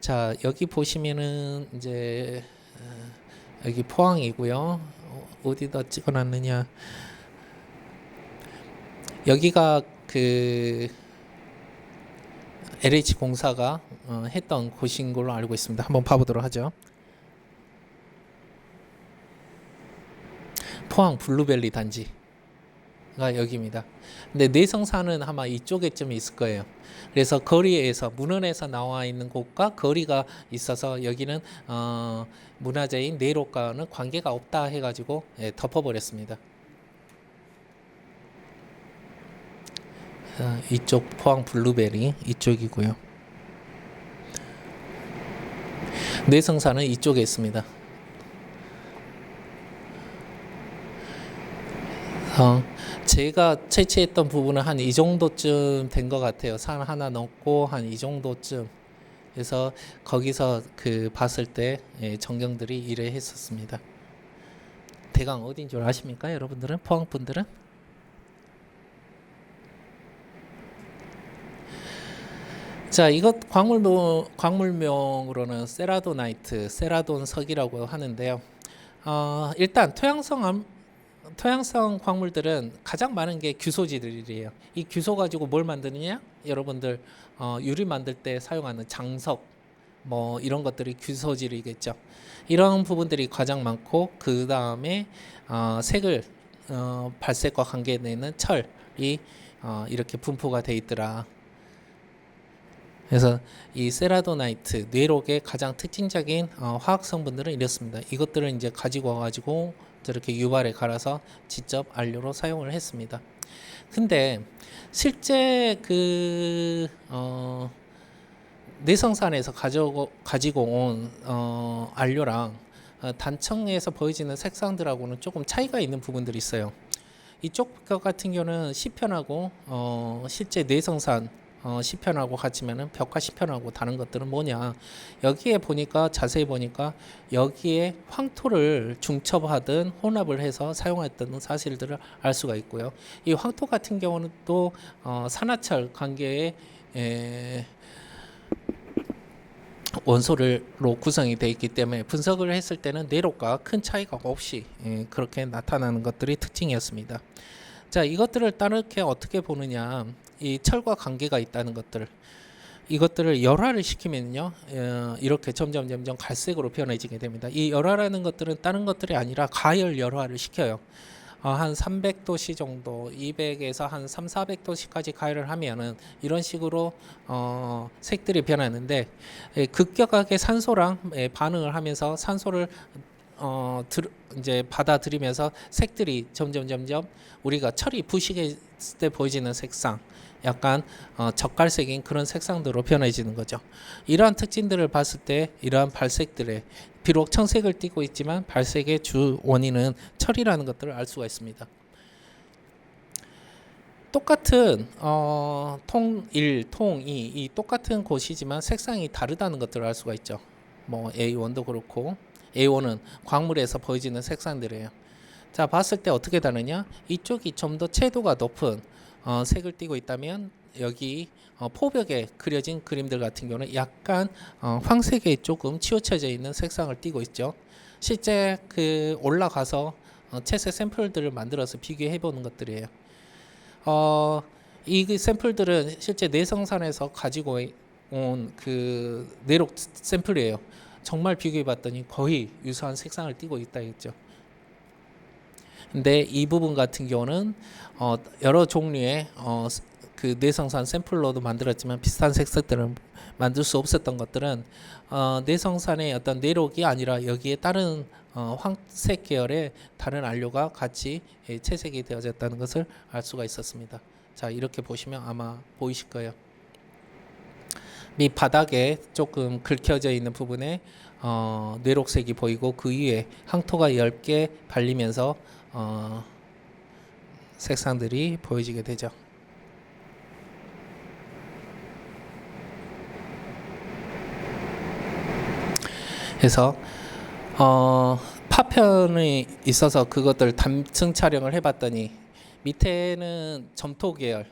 자, 여기 보시면은 이제 여기 포항이고요. 어디다 찍어놨느냐? 여기가 그 LH 공사가 했던 곳인 걸로 알고 있습니다. 한번 봐보도록 하죠. 포항 블루벨리 단지가 여기입니다. 근데 내성산은 아마 이쪽에쯤 있을 거예요. 그래서 거리에서 문헌에서 나와 있는 곳과 거리가 있어서 여기는 문화재인 내록과는 관계가 없다 해가지고 덮어버렸습니다. 이쪽 포항 블루베리 이쪽이고요. 내성산은 이쪽에 있습니다. 제가 채취했던 부분은 한 이 정도쯤 된 것 같아요. 산 하나 넣고 한 이 정도쯤. 그래서 거기서 그 봤을 때 전경들이 이래 했었습니다. 대강 어딘 줄 아십니까, 여러분들은? 포항 분들은? 자, 이것 광물명으로는 세라도나이트, 세라돈석이라고 하는데요. 일단 토양성 광물들은 가장 많은 게 규소지들이에요. 이 규소 가지고 뭘 만드느냐? 여러분들 유리 만들 때 사용하는 장석 뭐 이런 것들이 규소질이겠죠. 이런 부분들이 가장 많고, 그 다음에 색을 발색과 관계되는 철이 이렇게 분포가 돼 있더라. 그래서 이 세라도나이트, 뇌록의 가장 특징적인 화학 성분들은 이렇습니다. 이것들을 이제 가지고 와가지고 저렇게 유발에 갈아서 직접 안료로 사용을 했습니다. 근데 실제 그 내성산에서 가지고 온 안료랑 단청에서 보여지는 색상들하고는 조금 차이가 있는 부분들이 있어요. 이쪽 벽 같은 경우는 시편하고 실제 내성산 시편하고 같으면은 벽화 시편하고 다른 것들은 뭐냐, 여기에 보니까 자세히 보니까 여기에 황토를 중첩하든 혼합을 해서 사용했던 사실들을 알 수가 있고요. 이 황토 같은 경우는 또 산화철 관계에 원소로 구성이 되어 있기 때문에 분석을 했을 때는 내록과 큰 차이가 없이 그렇게 나타나는 것들이 특징이었습니다. 자, 이것들을 따르게 어떻게 보느냐, 이 철과 관계가 있다는 것들, 이것들을 열화를 시키면요, 이렇게 점점 갈색으로 변해지게 됩니다. 이 열화라는 것들은 다른 것들이 아니라 가열 열화를 시켜요. 한 300도씨 정도, 200에서 한 3,400도씨까지 가열을 하면은 이런 식으로 색들이 변하는데, 급격하게 산소랑 반응을 하면서 산소를 이제 받아들이면서 색들이 점점 우리가 철이 부식했을 때 보여지는 색상, 약간 젓갈색인 그런 색상으로 변해지는 거죠. 이러한 특징들을 봤을 때 이러한 발색들의, 비록 청색을 띠고 있지만 발색의 주 원인은 철이라는 것들을 알 수가 있습니다. 똑같은 통 1, 통 2, 이 똑같은 곳이지만 색상이 다르다는 것들을 알 수가 있죠. 뭐 A1도 그렇고, A1은 광물에서 보여지는 색상들이에요. 자, 봤을 때 어떻게 다르냐? 이쪽이 좀 더 채도가 높은 색을 띠고 있다면 여기 포벽에 그려진 그림들 같은 경우는 약간 황색에 조금 치우쳐져 있는 색상을 띠고 있죠. 실제 그 올라가서 채색 샘플들을 만들어서 비교해 보는 것들이에요. 이 샘플들은 실제 내성산에서 가지고 온 그 내록 샘플이에요. 정말 비교해 봤더니 거의 유사한 색상을 띠고 있다 했죠. 근데 이 부분 같은 경우는 여러 종류의 그 내성산 샘플로도 만들었지만 비슷한 색상들을 만들 수 없었던 것들은 내성산의 어떤 내록이 아니라 여기에 다른 황색 계열의 다른 안료가 같이 채색이 되어졌다는 것을 알 수가 있었습니다. 자, 이렇게 보시면 아마 보이실 거예요. 밑 바닥에 조금 긁혀져 있는 부분에 내록색이 보이고 그 위에 황토가 10개 발리면서 색상들이 보여지게 되죠. 그래서 파편이 있어서 그것들 단층 촬영을 해봤더니 밑에는 점토 계열,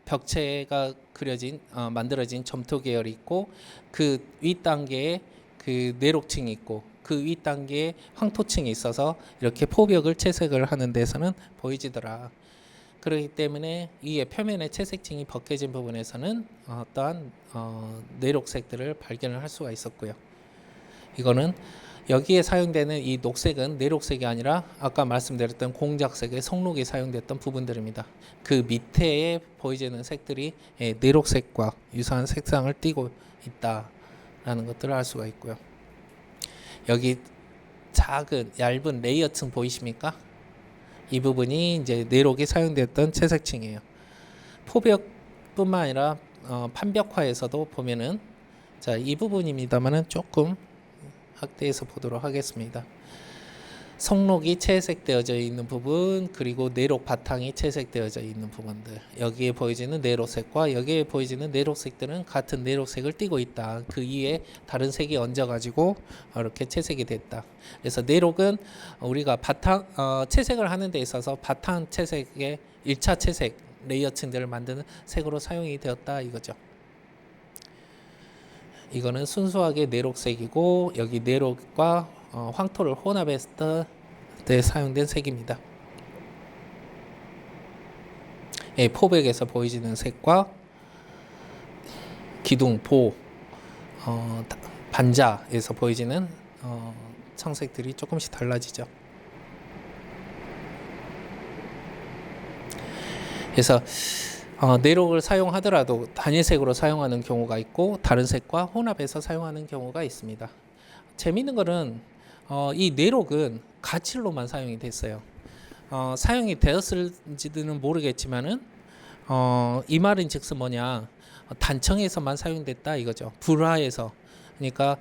벽체가 그려진 만들어진 점토 계열이 있고, 그 윗 단계에 그 내록층이 있고, 그 윗 단계에 황토층이 있어서 이렇게 포벽을 채색을 하는 데서는 보이지더라. 그렇기 때문에 위에 표면의 채색층이 벗겨진 부분에서는 어떠한 내록색들을 발견을 할 수가 있었고요. 이거는 여기에 사용되는 이 녹색은 내록색이 아니라 아까 말씀드렸던 공작색의 성록이 사용됐던 부분들입니다. 그 밑에 보이지는 색들이 내록색과 유사한 색상을 띠고 있다라는 것들을 알 수가 있고요. 여기 작은 얇은 레이어층 보이십니까? 이 부분이 이제 내록이 사용됐던 채색층이에요. 포벽뿐만 아니라 판벽화에서도 보면은, 자, 이 부분입니다만은 조금 확대해서 보도록 하겠습니다. 성록이 채색되어져 있는 부분, 그리고 내록 바탕이 채색되어져 있는 부분들, 여기에 보여지는 내록색과 여기에 보여지는 내록색들은 같은 내록색을 띠고 있다. 그 위에 다른 색이 얹어가지고 이렇게 채색이 됐다. 그래서 내록은 우리가 바탕 채색을 하는 데 있어서 바탕 채색의 1차 채색 레이어층들을 만드는 색으로 사용이 되었다 이거죠. 이거는 순수하게 내록색이고, 여기 내록과 황토를 혼합했을 때 사용된 색입니다. 포백에서 보이지는 색과 기둥, 보, 반자에서 보이지는 청색들이 조금씩 달라지죠. 그래서 내록을 사용하더라도 단일색으로 사용하는 경우가 있고 다른 색과 혼합해서 사용하는 경우가 있습니다. 재미있는 거는 이 내록은 가칠로만 사용이 됐어요. 사용이 되었을지는 모르겠지만은 이 말인 즉슨 뭐냐, 단청에서만 사용됐다 이거죠. 불화에서. 그러니까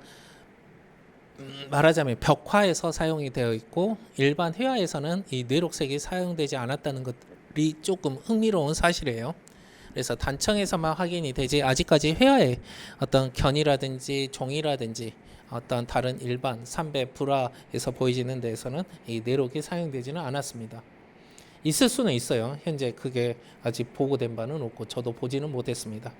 말하자면 벽화에서 사용이 되어 있고 일반 회화에서는 이 뇌록색이 사용되지 않았다는 것이 조금 흥미로운 사실이에요. 그래서 단청에서만 확인이 되지 아직까지 회화에 어떤 견이라든지 종이라든지 어떤 다른 일반 삼배 불화에서 보이지는 데에서는 이 뇌록이 사용되지는 않았습니다. 있을 수는 있어요. 현재 그게 아직 보고된 바는 없고 저도 보지는 못했습니다.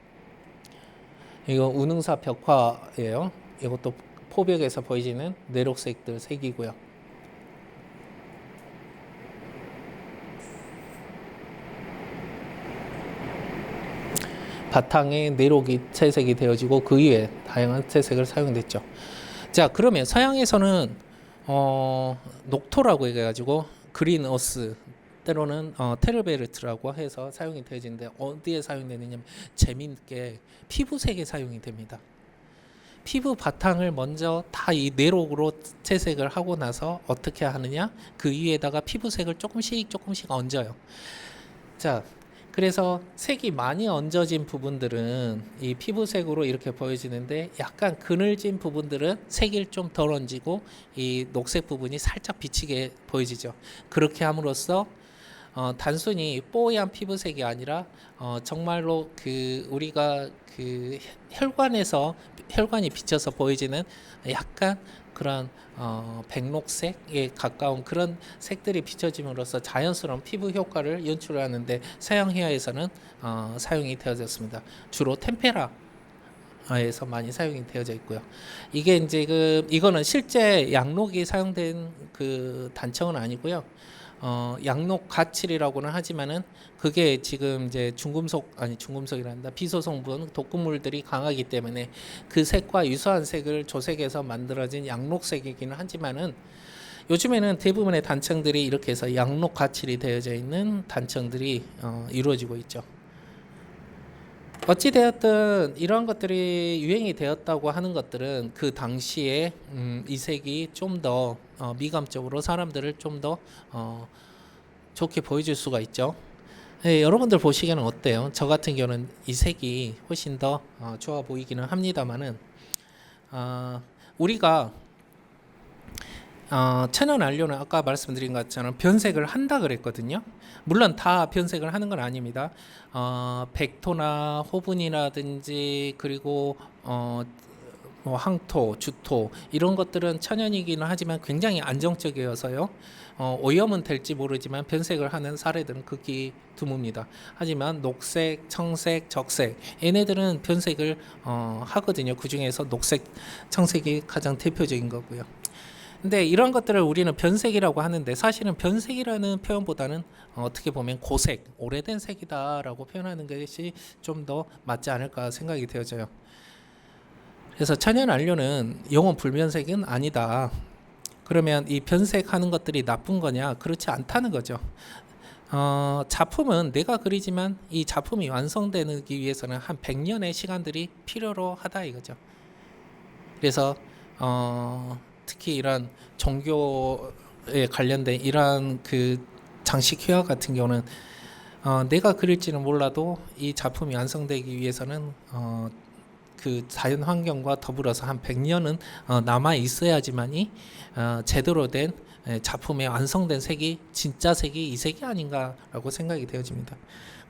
이거 운흥사 벽화예요. 이것도 포벽에서 보이지는 뇌록색들 색이고요. 바탕에 뇌록이 채색이 되어지고 그 위에 다양한 채색을 사용됐죠. 자, 그러면 서양에서는 녹토라고 해가지고 그린 어스 때로는 테르베르트라고 해서 사용이 되어지는데 어디에 사용되느냐면 재미있게 피부색에 사용이 됩니다. 피부 바탕을 먼저 다 이 뇌록으로 채색을 하고 나서 어떻게 하느냐, 그 위에다가 피부색을 조금씩 얹어요. 자, 그래서 색이 많이 얹어진 부분들은 이 피부색으로 이렇게 보여지는데 약간 그늘진 부분들은 색이 좀 덜 얹히고 이 녹색 부분이 살짝 비치게 보여지죠. 그렇게 함으로써 단순히 뽀얀 피부색이 아니라 정말로 그 우리가 그 혈관이 비쳐서 보여지는 약간 그런 백록색에 가까운 그런 색들이 비춰짐으로써 자연스러운 피부 효과를 연출하는데 서양 회화에서는 사용이 되어졌습니다. 주로 템페라에서 많이 사용이 되어져 있고요. 이게 이제 이거는 실제 양록이 사용된 그 단청은 아니고요. 양록 가칠이라고는 하지만은 그게 지금 이제 중금속이란다. 비소성분 독극물들이 강하기 때문에 그 색과 유사한 색을 조색해서 만들어진 양록색이기는 하지만은 요즘에는 대부분의 단청들이 이렇게 해서 양록 가칠이 되어져 있는 단청들이 이루어지고 있죠. 어찌되었든 이러한 것들이 유행이 되었다고 하는 것들은 그 당시에 이 색이 좀 더 미감적으로 사람들을 좀 더 좋게 보여줄 수가 있죠. 네, 여러분들 보시기에는 어때요? 저 같은 경우는 이 색이 훨씬 더 좋아 보이기는 합니다만은 우리가 천연 안료는 아까 말씀드린 것처럼 변색을 한다 그랬거든요. 물론 다 변색을 하는 건 아닙니다. 백토나 호분이라든지 그리고 뭐 항토, 주토 이런 것들은 천연이기는 하지만 굉장히 안정적이어서요. 오염은 될지 모르지만 변색을 하는 사례들은 극히 드뭅니다. 하지만 녹색, 청색, 적색 얘네들은 변색을 하거든요. 그 중에서 녹색, 청색이 가장 대표적인 거고요. 근데 이런 것들을 우리는 변색이라고 하는데 사실은 변색이라는 표현보다는 어떻게 보면 고색, 오래된 색이다라고 표현하는 것이 좀 더 맞지 않을까 생각이 되어져요. 그래서 천연 안료는 영원 불변색은 아니다. 그러면 이 변색하는 것들이 나쁜 거냐? 그렇지 않다는 거죠. 작품은 내가 그리지만 이 작품이 완성되기 위해서는 한 100년의 시간들이 필요로 하다 이거죠. 그래서 특히 이런 종교에 관련된 이러한 그 장식 회화 같은 경우는 내가 그릴지는 몰라도 이 작품이 완성되기 위해서는 그 자연 환경과 더불어서 한 100년은 남아 있어야지만이 제대로 된 작품의 완성된 색이 진짜 색이 이 색이 아닌가라고 생각이 되어집니다.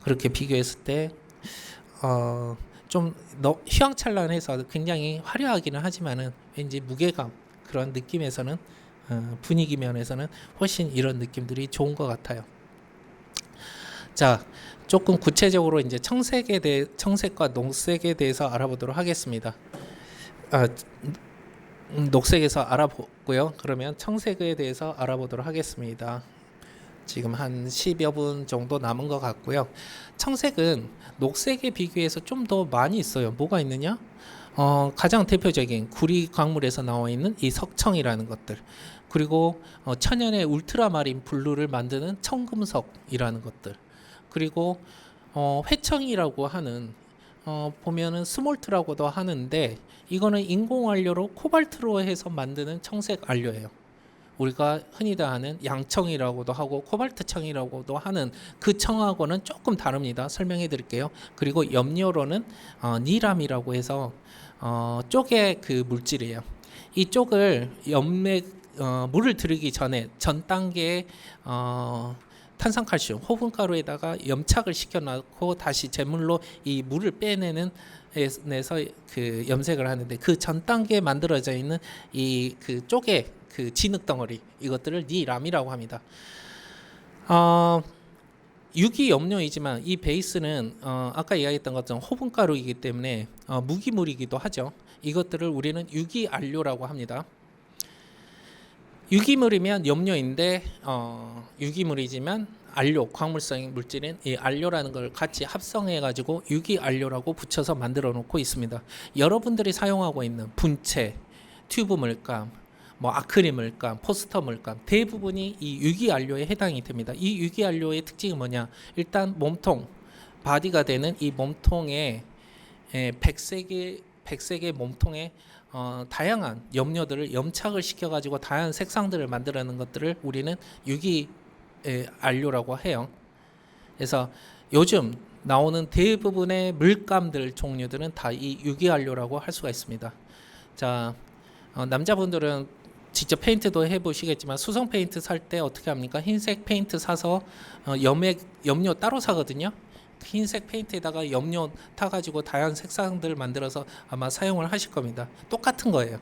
그렇게 비교했을 때 좀 휘황찬란해서 굉장히 화려하기는 하지만은 왠지 무게감 그런 느낌에서는 분위기 면에서는 훨씬 이런 느낌들이 좋은 것 같아요. 자, 조금 구체적으로 이제 청색과 녹색에 대해서 알아보도록 하겠습니다. 녹색에서 알아보고요. 그러면 청색에 대해서 알아보도록 하겠습니다. 지금 한 10여 분 정도 남은 것 같고요. 청색은 녹색에 비교해서 좀 더 많이 있어요. 뭐가 있느냐? 가장 대표적인 구리 광물에서 나와 있는 이 석청이라는 것들, 그리고 천연의 울트라마린 블루를 만드는 청금석이라는 것들, 그리고 회청이라고 하는 보면은 스몰트라고도 하는데 이거는 인공 안료로 코발트로 해서 만드는 청색 안료예요. 우리가 흔히들 하는 양청이라고도 하고 코발트청이라고도 하는 그 청하고는 조금 다릅니다. 설명해 드릴게요. 그리고 염료로는 니람이라고 해서 쪽의 그 물질이에요. 이 쪽을 물을 들이기 전에 전 단계에 탄산칼슘 호분가루에다가 염착을 시켜놓고 다시 제물로 이 물을 내서 그 염색을 하는데, 그 전 단계에 만들어져 있는 이 그 쪽에 그 진흙 덩어리, 이것들을 니람이라고 합니다. 유기염료이지만 이 베이스는 아까 이야기했던 것처럼 호분가루이기 때문에 무기물이기도 하죠. 이것들을 우리는 유기안료라고 합니다. 유기물이면 염료인데 유기물이지만 안료, 광물성 물질인 이 안료라는 걸 같이 합성해 가지고 유기안료라고 붙여서 만들어 놓고 있습니다. 여러분들이 사용하고 있는 분체, 튜브 물감, 아크릴 물감, 포스터 물감 대부분이 이 유기안료에 해당이 됩니다. 이 유기안료의 특징이 뭐냐? 일단 몸통, 바디가 되는 이 몸통에 백색의 몸통에 다양한 염료들을 염착을 시켜가지고 다양한 색상들을 만들어내는 것들을 우리는 유기안료라고 해요. 그래서 요즘 나오는 대부분의 물감들 종류들은 다 이 유기안료라고 할 수가 있습니다. 자, 남자분들은 직접 페인트도 해보시겠지만 수성 페인트 살 때 어떻게 합니까? 흰색 페인트 사서 염료 따로 사거든요. 흰색 페인트에다가 염료 타가지고 다양한 색상들을 만들어서 아마 사용을 하실 겁니다. 똑같은 거예요.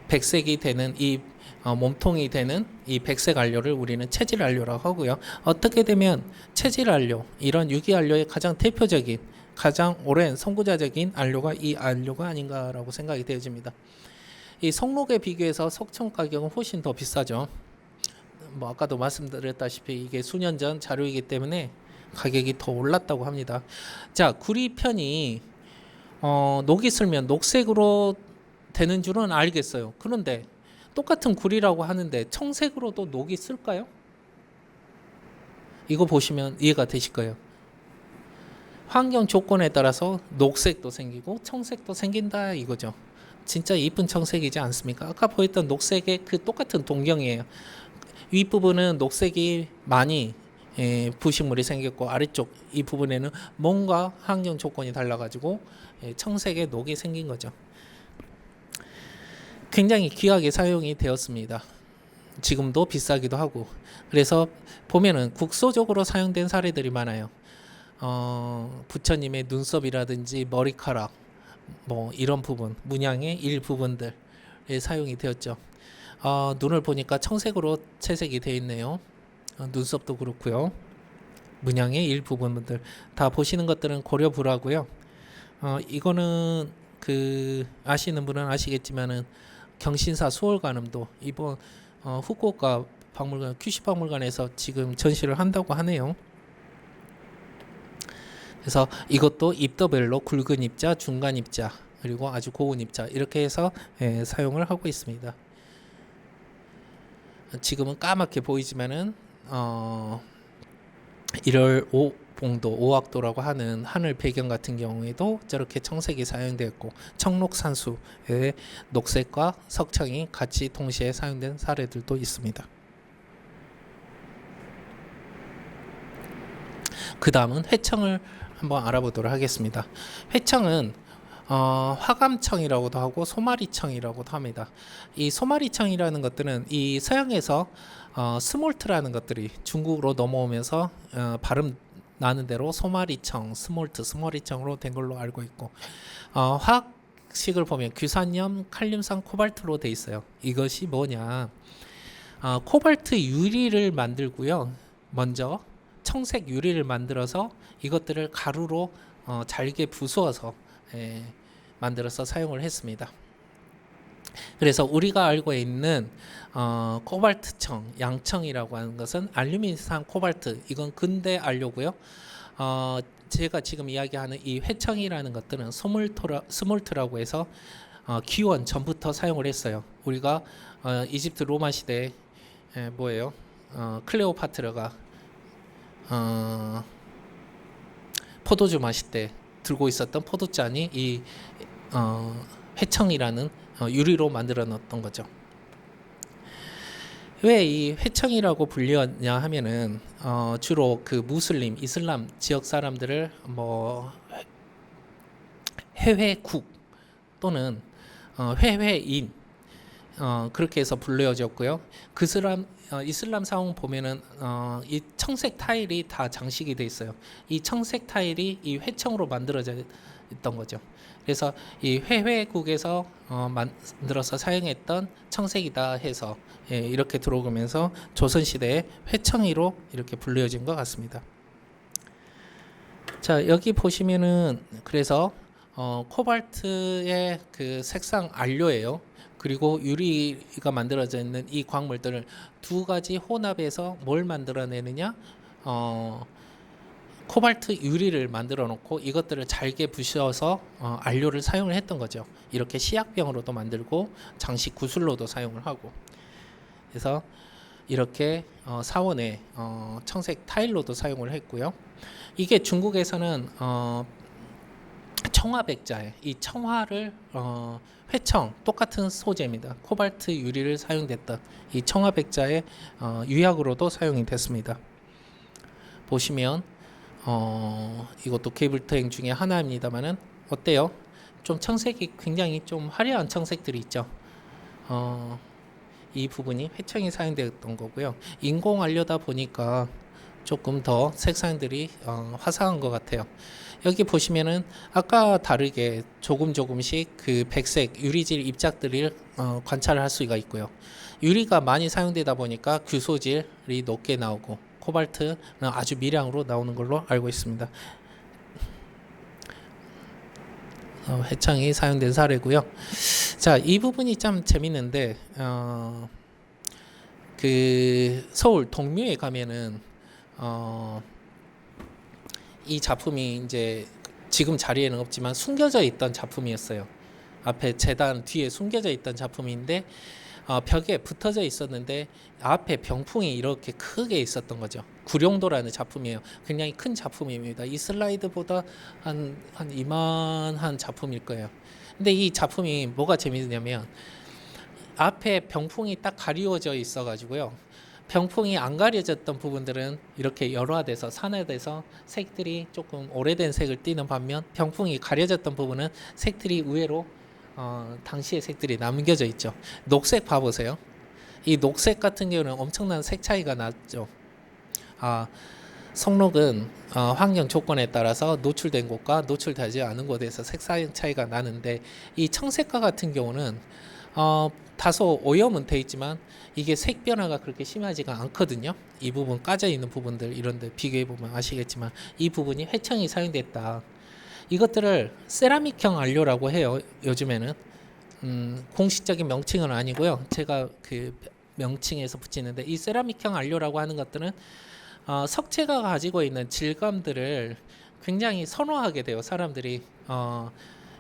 백색이 되는 이 몸통이 되는 이 백색 안료를 우리는 체질 안료라고 하고요. 어떻게 되면 체질 안료, 이런 유기 안료의 가장 대표적인, 가장 오랜 선구자적인 안료가 이 안료가 아닌가라고 생각이 되어집니다. 이 석록에 비교해서 석청 가격은 훨씬 더 비싸죠. 아까도 말씀드렸다시피 이게 수년 전 자료이기 때문에 가격이 더 올랐다고 합니다. 자, 구리편이 녹이 슬면 녹색으로 되는 줄은 알겠어요. 그런데 똑같은 구리라고 하는데 청색으로도 녹이 슬까요? 이거 보시면 이해가 되실 거예요. 환경 조건에 따라서 녹색도 생기고 청색도 생긴다 이거죠. 진짜 이쁜 청색이지 않습니까? 아까 보였던 녹색의 그 똑같은 동경이에요. 윗부분은 녹색이 많이 부식물이 생겼고, 아래쪽 이 부분에는 뭔가 환경 조건이 달라가지고 청색의 녹이 생긴 거죠. 굉장히 귀하게 사용이 되었습니다. 지금도 비싸기도 하고. 그래서 보면은 국소적으로 사용된 사례들이 많아요. 부처님의 눈썹이라든지 머리카락, 이런 부분, 문양의 일부분들에 사용이 되었죠. 눈을 보니까 청색으로 채색이 되어 있네요. 눈썹도 그렇고요. 문양의 일부분들 다 보시는 것들은 고려불하고요. 이거는 아시는 분은 아시겠지만은 경신사 수월관음도 이번 후쿠오카 박물관 큐시 박물관에서 지금 전시를 한다고 하네요. 그래서 이것도 입더별로 굵은 입자, 중간 입자, 그리고 아주 고운 입자 이렇게 해서 사용을 하고 있습니다. 지금은 까맣게 보이지만은 1월 5봉도, 오악도라고 하는 하늘 배경 같은 경우에도 저렇게 청색이 사용되었고, 청록산수의 녹색과 석청이 같이 동시에 사용된 사례들도 있습니다. 그 다음은 회청을 한번 알아보도록 하겠습니다. 회청은 화감청이라고도 하고 소마리청이라고도 합니다. 이 소마리청이라는 것들은 이 서양에서 스몰트라는 것들이 중국으로 넘어오면서 발음 나는 대로 소마리청, 스몰리청으로 된 걸로 알고 있고, 화학식을 보면 규산염, 칼륨산, 코발트로 돼 있어요. 이것이 뭐냐? 코발트 유리를 만들고요. 먼저 청색 유리를 만들어서 이것들을 가루로 잘게 부수어서 만들어서 사용을 했습니다. 그래서 우리가 알고 있는 코발트청, 양청이라고 하는 것은 알루미늄산 코발트, 이건 근대 안료고요. 제가 지금 이야기하는 이 회청이라는 것들은 스몰트라고 해서 기원 전부터 사용을 했어요. 우리가 이집트 로마 시대에 클레오파트라가 포도주 마실 때 들고 있었던 포도잔이 이 회청이라는 유리로 만들어 놨던 거죠. 왜 이 회청이라고 불리었냐 하면은 주로 그 무슬림, 이슬람 지역 사람들을 뭐 회회국 또는 회회인 그렇게 해서 불려졌고요. 그 사람 이슬람 사원 보면은 이 청색 타일이 다 장식이 돼 있어요. 이 청색 타일이 이 회청으로 만들어져 있던 거죠. 그래서 이 회회국에서 만들어서 사용했던 청색이다 해서 이렇게 들어오면서 조선 시대에 회청이로 이렇게 불려진 것 같습니다. 자, 여기 보시면은 그래서 코발트의 그 색상 안료예요. 그리고 유리가 만들어져 있는 이 광물들을 두 가지 혼합해서 뭘 만들어내느냐? 코발트 유리를 만들어 놓고 이것들을 잘게 부셔서 안료를 사용을 했던 거죠. 이렇게 시약병으로도 만들고 장식 구슬로도 사용을 하고. 그래서 이렇게 사원에 청색 타일로도 사용을 했고요. 이게 중국에서는 청화백자에 이 청화를 회청 똑같은 소재입니다. 코발트 유리를 사용됐던 이 청화백자의 유약으로도 사용이 됐습니다. 보시면 이것도 케이블트행 중에 하나입니다만은 어때요? 좀 청색이 굉장히 좀 화려한 청색들이 있죠. 이 부분이 회청이 사용되었던 거고요. 인공 안료다 보니까 조금 더 색상들이 화사한 것 같아요. 여기 보시면은 아까 다르게 조금씩 그 백색 유리질 입자들을 관찰할 수가 있고요. 유리가 많이 사용되다 보니까 규소질이 높게 나오고 코발트는 아주 미량으로 나오는 걸로 알고 있습니다. 회청이 사용된 사례고요. 자, 이 부분이 참 재밌는데 그 서울 동묘에 가면은 이 작품이 이제 지금 자리에는 없지만 숨겨져 있던 작품이었어요. 앞에 재단 뒤에 숨겨져 있던 작품인데 벽에 붙어져 있었는데 앞에 병풍이 이렇게 크게 있었던 거죠. 구룡도라는 작품이에요. 굉장히 큰 작품입니다. 이 슬라이드보다 한 이만한 작품일 거예요. 근데 이 작품이 뭐가 재밌냐면 앞에 병풍이 딱 가리워져 있어 가지고요. 병풍이 안 가려졌던 부분들은 이렇게 열화돼서 산화돼서 색들이 조금 오래된 색을 띠는 반면 병풍이 가려졌던 부분은 색들이 의외로 당시의 색들이 남겨져 있죠. 녹색 봐보세요. 이 녹색 같은 경우는 엄청난 색 차이가 나죠. 석록은 환경 조건에 따라서 노출된 곳과 노출되지 않은 곳에서 색상 차이가 나는데 이 청색과 같은 경우는 다소 오염은 돼 있지만 이게 색 변화가 그렇게 심하지가 않거든요. 이 부분 까져 있는 부분들 이런데 비교해 보면 아시겠지만 이 부분이 회청이 사용됐다. 이것들을 세라믹형 안료라고 해요. 요즘에는 공식적인 명칭은 아니고요. 제가 그 명칭에서 붙이는데 이 세라믹형 안료라고 하는 것들은 석재가 가지고 있는 질감들을 굉장히 선호하게 돼요. 사람들이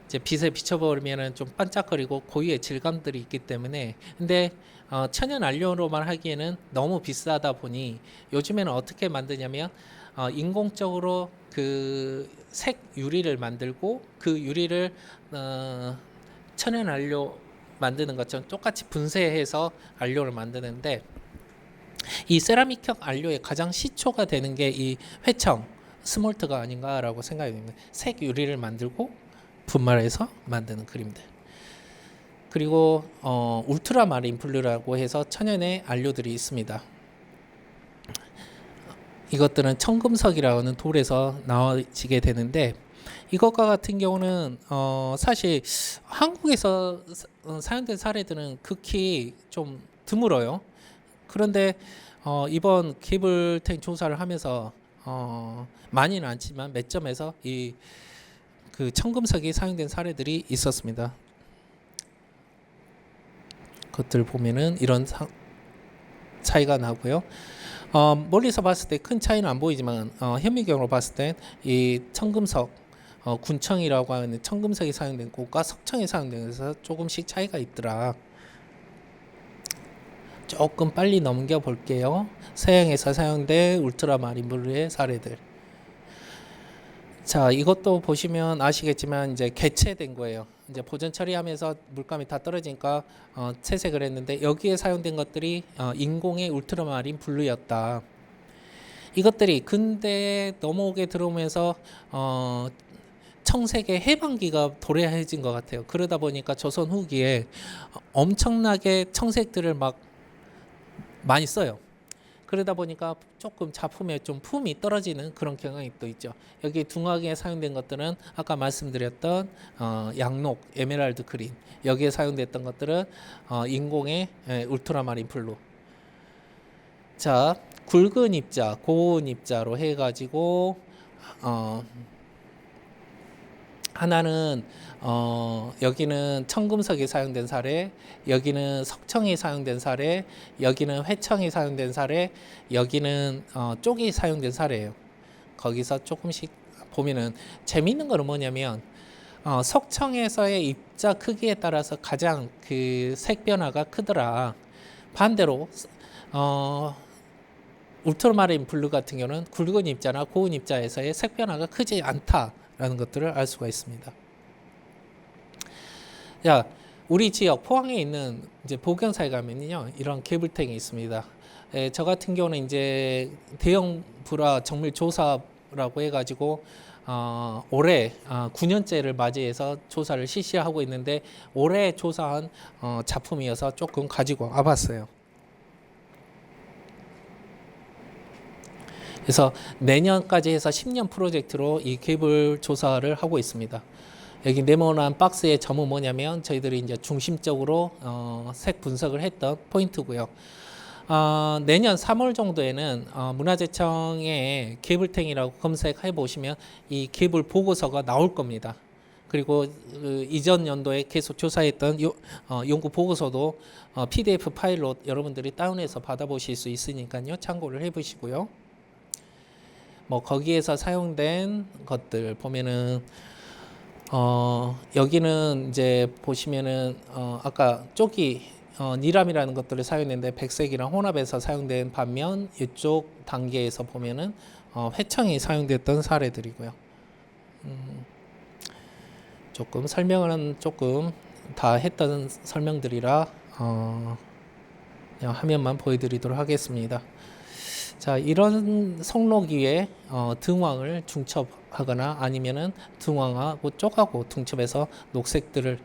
이제 빛에 비춰버리면은 좀 반짝거리고 고유의 질감들이 있기 때문에. 근데 천연 안료로만 하기에는 너무 비싸다 보니 요즘에는 어떻게 만드냐면 인공적으로 그 색 유리를 만들고 그 유리를 천연 안료 만드는 것처럼 똑같이 분쇄해서 안료를 만드는데 이 세라믹형 안료의 가장 시초가 되는 게 이 회청 스몰트가 아닌가라고 생각이 듭니다. 색 유리를 만들고 분말해서 만드는 그림들. 그리고 울트라마린 블루라고 해서 천연의 안료들이 있습니다. 이것들은 청금석이라고 하는 돌에서 나와지게 되는데 이것과 같은 경우는 사실 한국에서 사용된 사례들은 극히 좀 드물어요. 그런데 이번 케이블탱 조사를 하면서 많이는 않지만 몇 점에서 이 그 청금석이 사용된 사례들이 있었습니다. 그것들 보면은 이런 차이가 나고요. 멀리서 봤을 때 큰 차이는 안 보이지만 현미경으로 봤을 때 이 청금석 군청이라고 하는 청금석이 사용된 곳과 석청이 사용된 곳에서 조금씩 차이가 있더라. 조금 빨리 넘겨 볼게요. 서양에서 사용된 울트라마린 블루의 사례들. 자, 이것도 보시면 아시겠지만 이제 개체된 거예요. 이제 보존 처리하면서 물감이 다 떨어지니까 채색을 했는데 여기에 사용된 것들이 인공의 울트라마린 블루였다. 이것들이 근대에 넘어오게 들어오면서 청색의 해방기가 도래해진 것 같아요. 그러다 보니까 조선 후기에 엄청나게 청색들을 막 많이 써요. 그러다 보니까 조금 작품에 좀 품이 떨어지는 그런 경향이 또 있죠. 여기 둥하기에 사용된 것들은 아까 말씀드렸던 양록, 에메랄드 그린, 여기에 사용됐던 것들은 인공의 울트라마린 블루. 자, 굵은 입자, 고운 입자로 해가지고 하나는 여기는 청금석이 사용된 사례, 여기는 석청이 사용된 사례, 여기는 회청이 사용된 사례, 여기는 쪽이 사용된 사례예요. 거기서 조금씩 보면은 재미있는 거는 뭐냐면 석청에서의 입자 크기에 따라서 가장 그 색 변화가 크더라. 반대로 울트라마린 블루 같은 경우는 굵은 입자나 고운 입자에서의 색 변화가 크지 않다라는 것들을 알 수가 있습니다. 자, 우리 지역 포항에 있는 이제 보경사에 가면요 이런 개불탱이 있습니다. 저 같은 경우는 이제 대형 불화 정밀 조사라고 해가지고 올해 9년째를 맞이해서 조사를 실시하고 있는데 올해 조사한 작품이어서 조금 가지고 와봤어요. 그래서 내년까지 해서 10년 프로젝트로 이 개불 조사를 하고 있습니다. 여기 네모난 박스의 점은 뭐냐면 저희들이 이제 중심적으로 색 분석을 했던 포인트고요. 내년 3월 정도에는 문화재청의 개불탱이라고 검색해 보시면 이 개불 보고서가 나올 겁니다. 그리고 이전 연도에 계속 조사했던 연구 보고서도 PDF 파일로 여러분들이 다운해서 받아보실 수 있으니까요. 참고를 해보시고요. 뭐 거기에서 사용된 것들 보면은 여기는 이제 보시면은 아까 쪽이 니람이라는 것들을 사용했는데 백색이랑 혼합해서 사용된 반면 이쪽 단계에서 보면은 회청이 사용됐던 사례들이고요. 조금 설명은 조금 다 했던 설명들이라 그냥 화면만 보여드리도록 하겠습니다. 자, 이런 성록위에 등왕을 중첩하거나 아니면은 등왕하고 쪽하고 중첩해서 녹색들을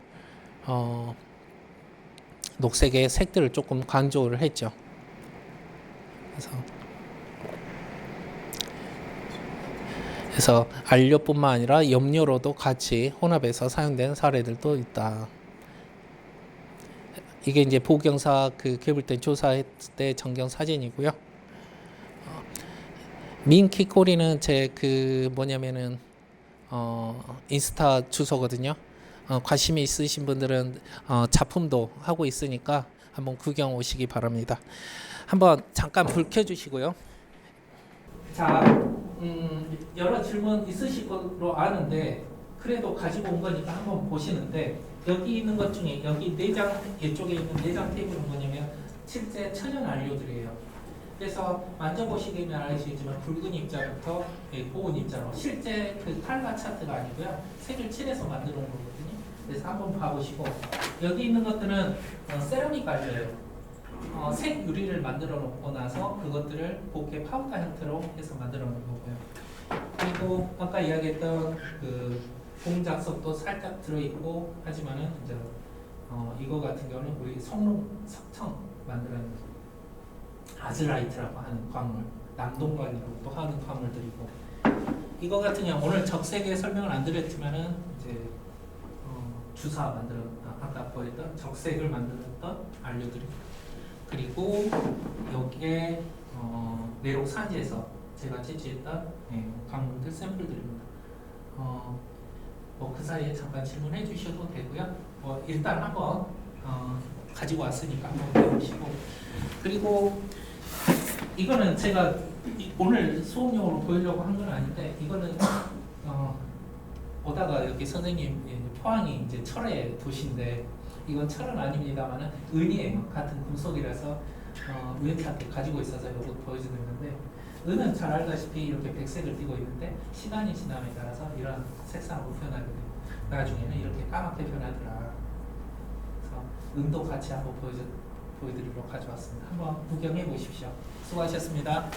녹색의 색들을 조금 강조를 했죠. 그래서 안료뿐만 아니라 염료로도 같이 혼합해서 사용된 사례들도 있다. 이게 이제 보경사 그 개불탱 조사했을 때 전경 사진이고요. 민키코리는 제 그 뭐냐면은 인스타 주소거든요. 관심이 있으신 분들은 작품도 하고 있으니까 한번 구경 오시기 바랍니다. 한번 잠깐 불 켜주시고요. 자, 여러 질문 있으실 걸로 아는데 그래도 가지고 온 거니까 한번 보시는데 여기 있는 것 중에 여기 내장 이쪽에 있는 내장 테이블은 뭐냐면 실제 천연 안료들이에요. 그래서 만져보시면 아시겠지만 붉은 입자부터 고운 입자로 실제 그 칼라 차트가 아니고요 색을 칠해서 만들어 놓은 거거든요. 그래서 한번 봐보시고 여기 있는 것들은 세라믹 안료예요. 색 유리를 만들어 놓고 나서 그것들을 곱게 파우더 형태로 해서 만들어 놓은 거고요. 그리고 아까 이야기했던 그 공작석도 살짝 들어있고 하지만은 이제 이거 같은 경우는 우리 석롱 석청 만들어낸 아즈라이트라고 하는 광물, 남동광이라고 또 하는 광물들이고 이거 같은 경우 오늘 적색에 설명을 안 드렸지만은 이제 주사 아까 보였던 적색을 만들었던 안료들입니다. 그리고 여기에 내록 산지에서 제가 채취했던 광물들 샘플들입니다. 뭐 그 사이에 잠깐 질문해 주셔도 되고요. 뭐 일단 한번 가지고 왔으니까 한번 배우시고 그리고 이거는 제가 오늘 수업용으로 보이려고 한 건 아닌데 이거는 오다가 여기 선생님 포항이 이제 철의 도시인데 이건 철은 아닙니다만은 은이에요. 같은 금속이라서 우연찮게 가지고 있어서 이거 보여주는 건데 은은 잘 알다시피 이렇게 백색을 띠고 있는데 시간이 지남에 따라서 이런 색상으로 표현하게 됩니다. 나중에는 이렇게 까맣게 변하더라. 그래서 응도 같이 한번 보여드리도록 가져왔습니다. 한번 구경해 보십시오. 수고하셨습니다.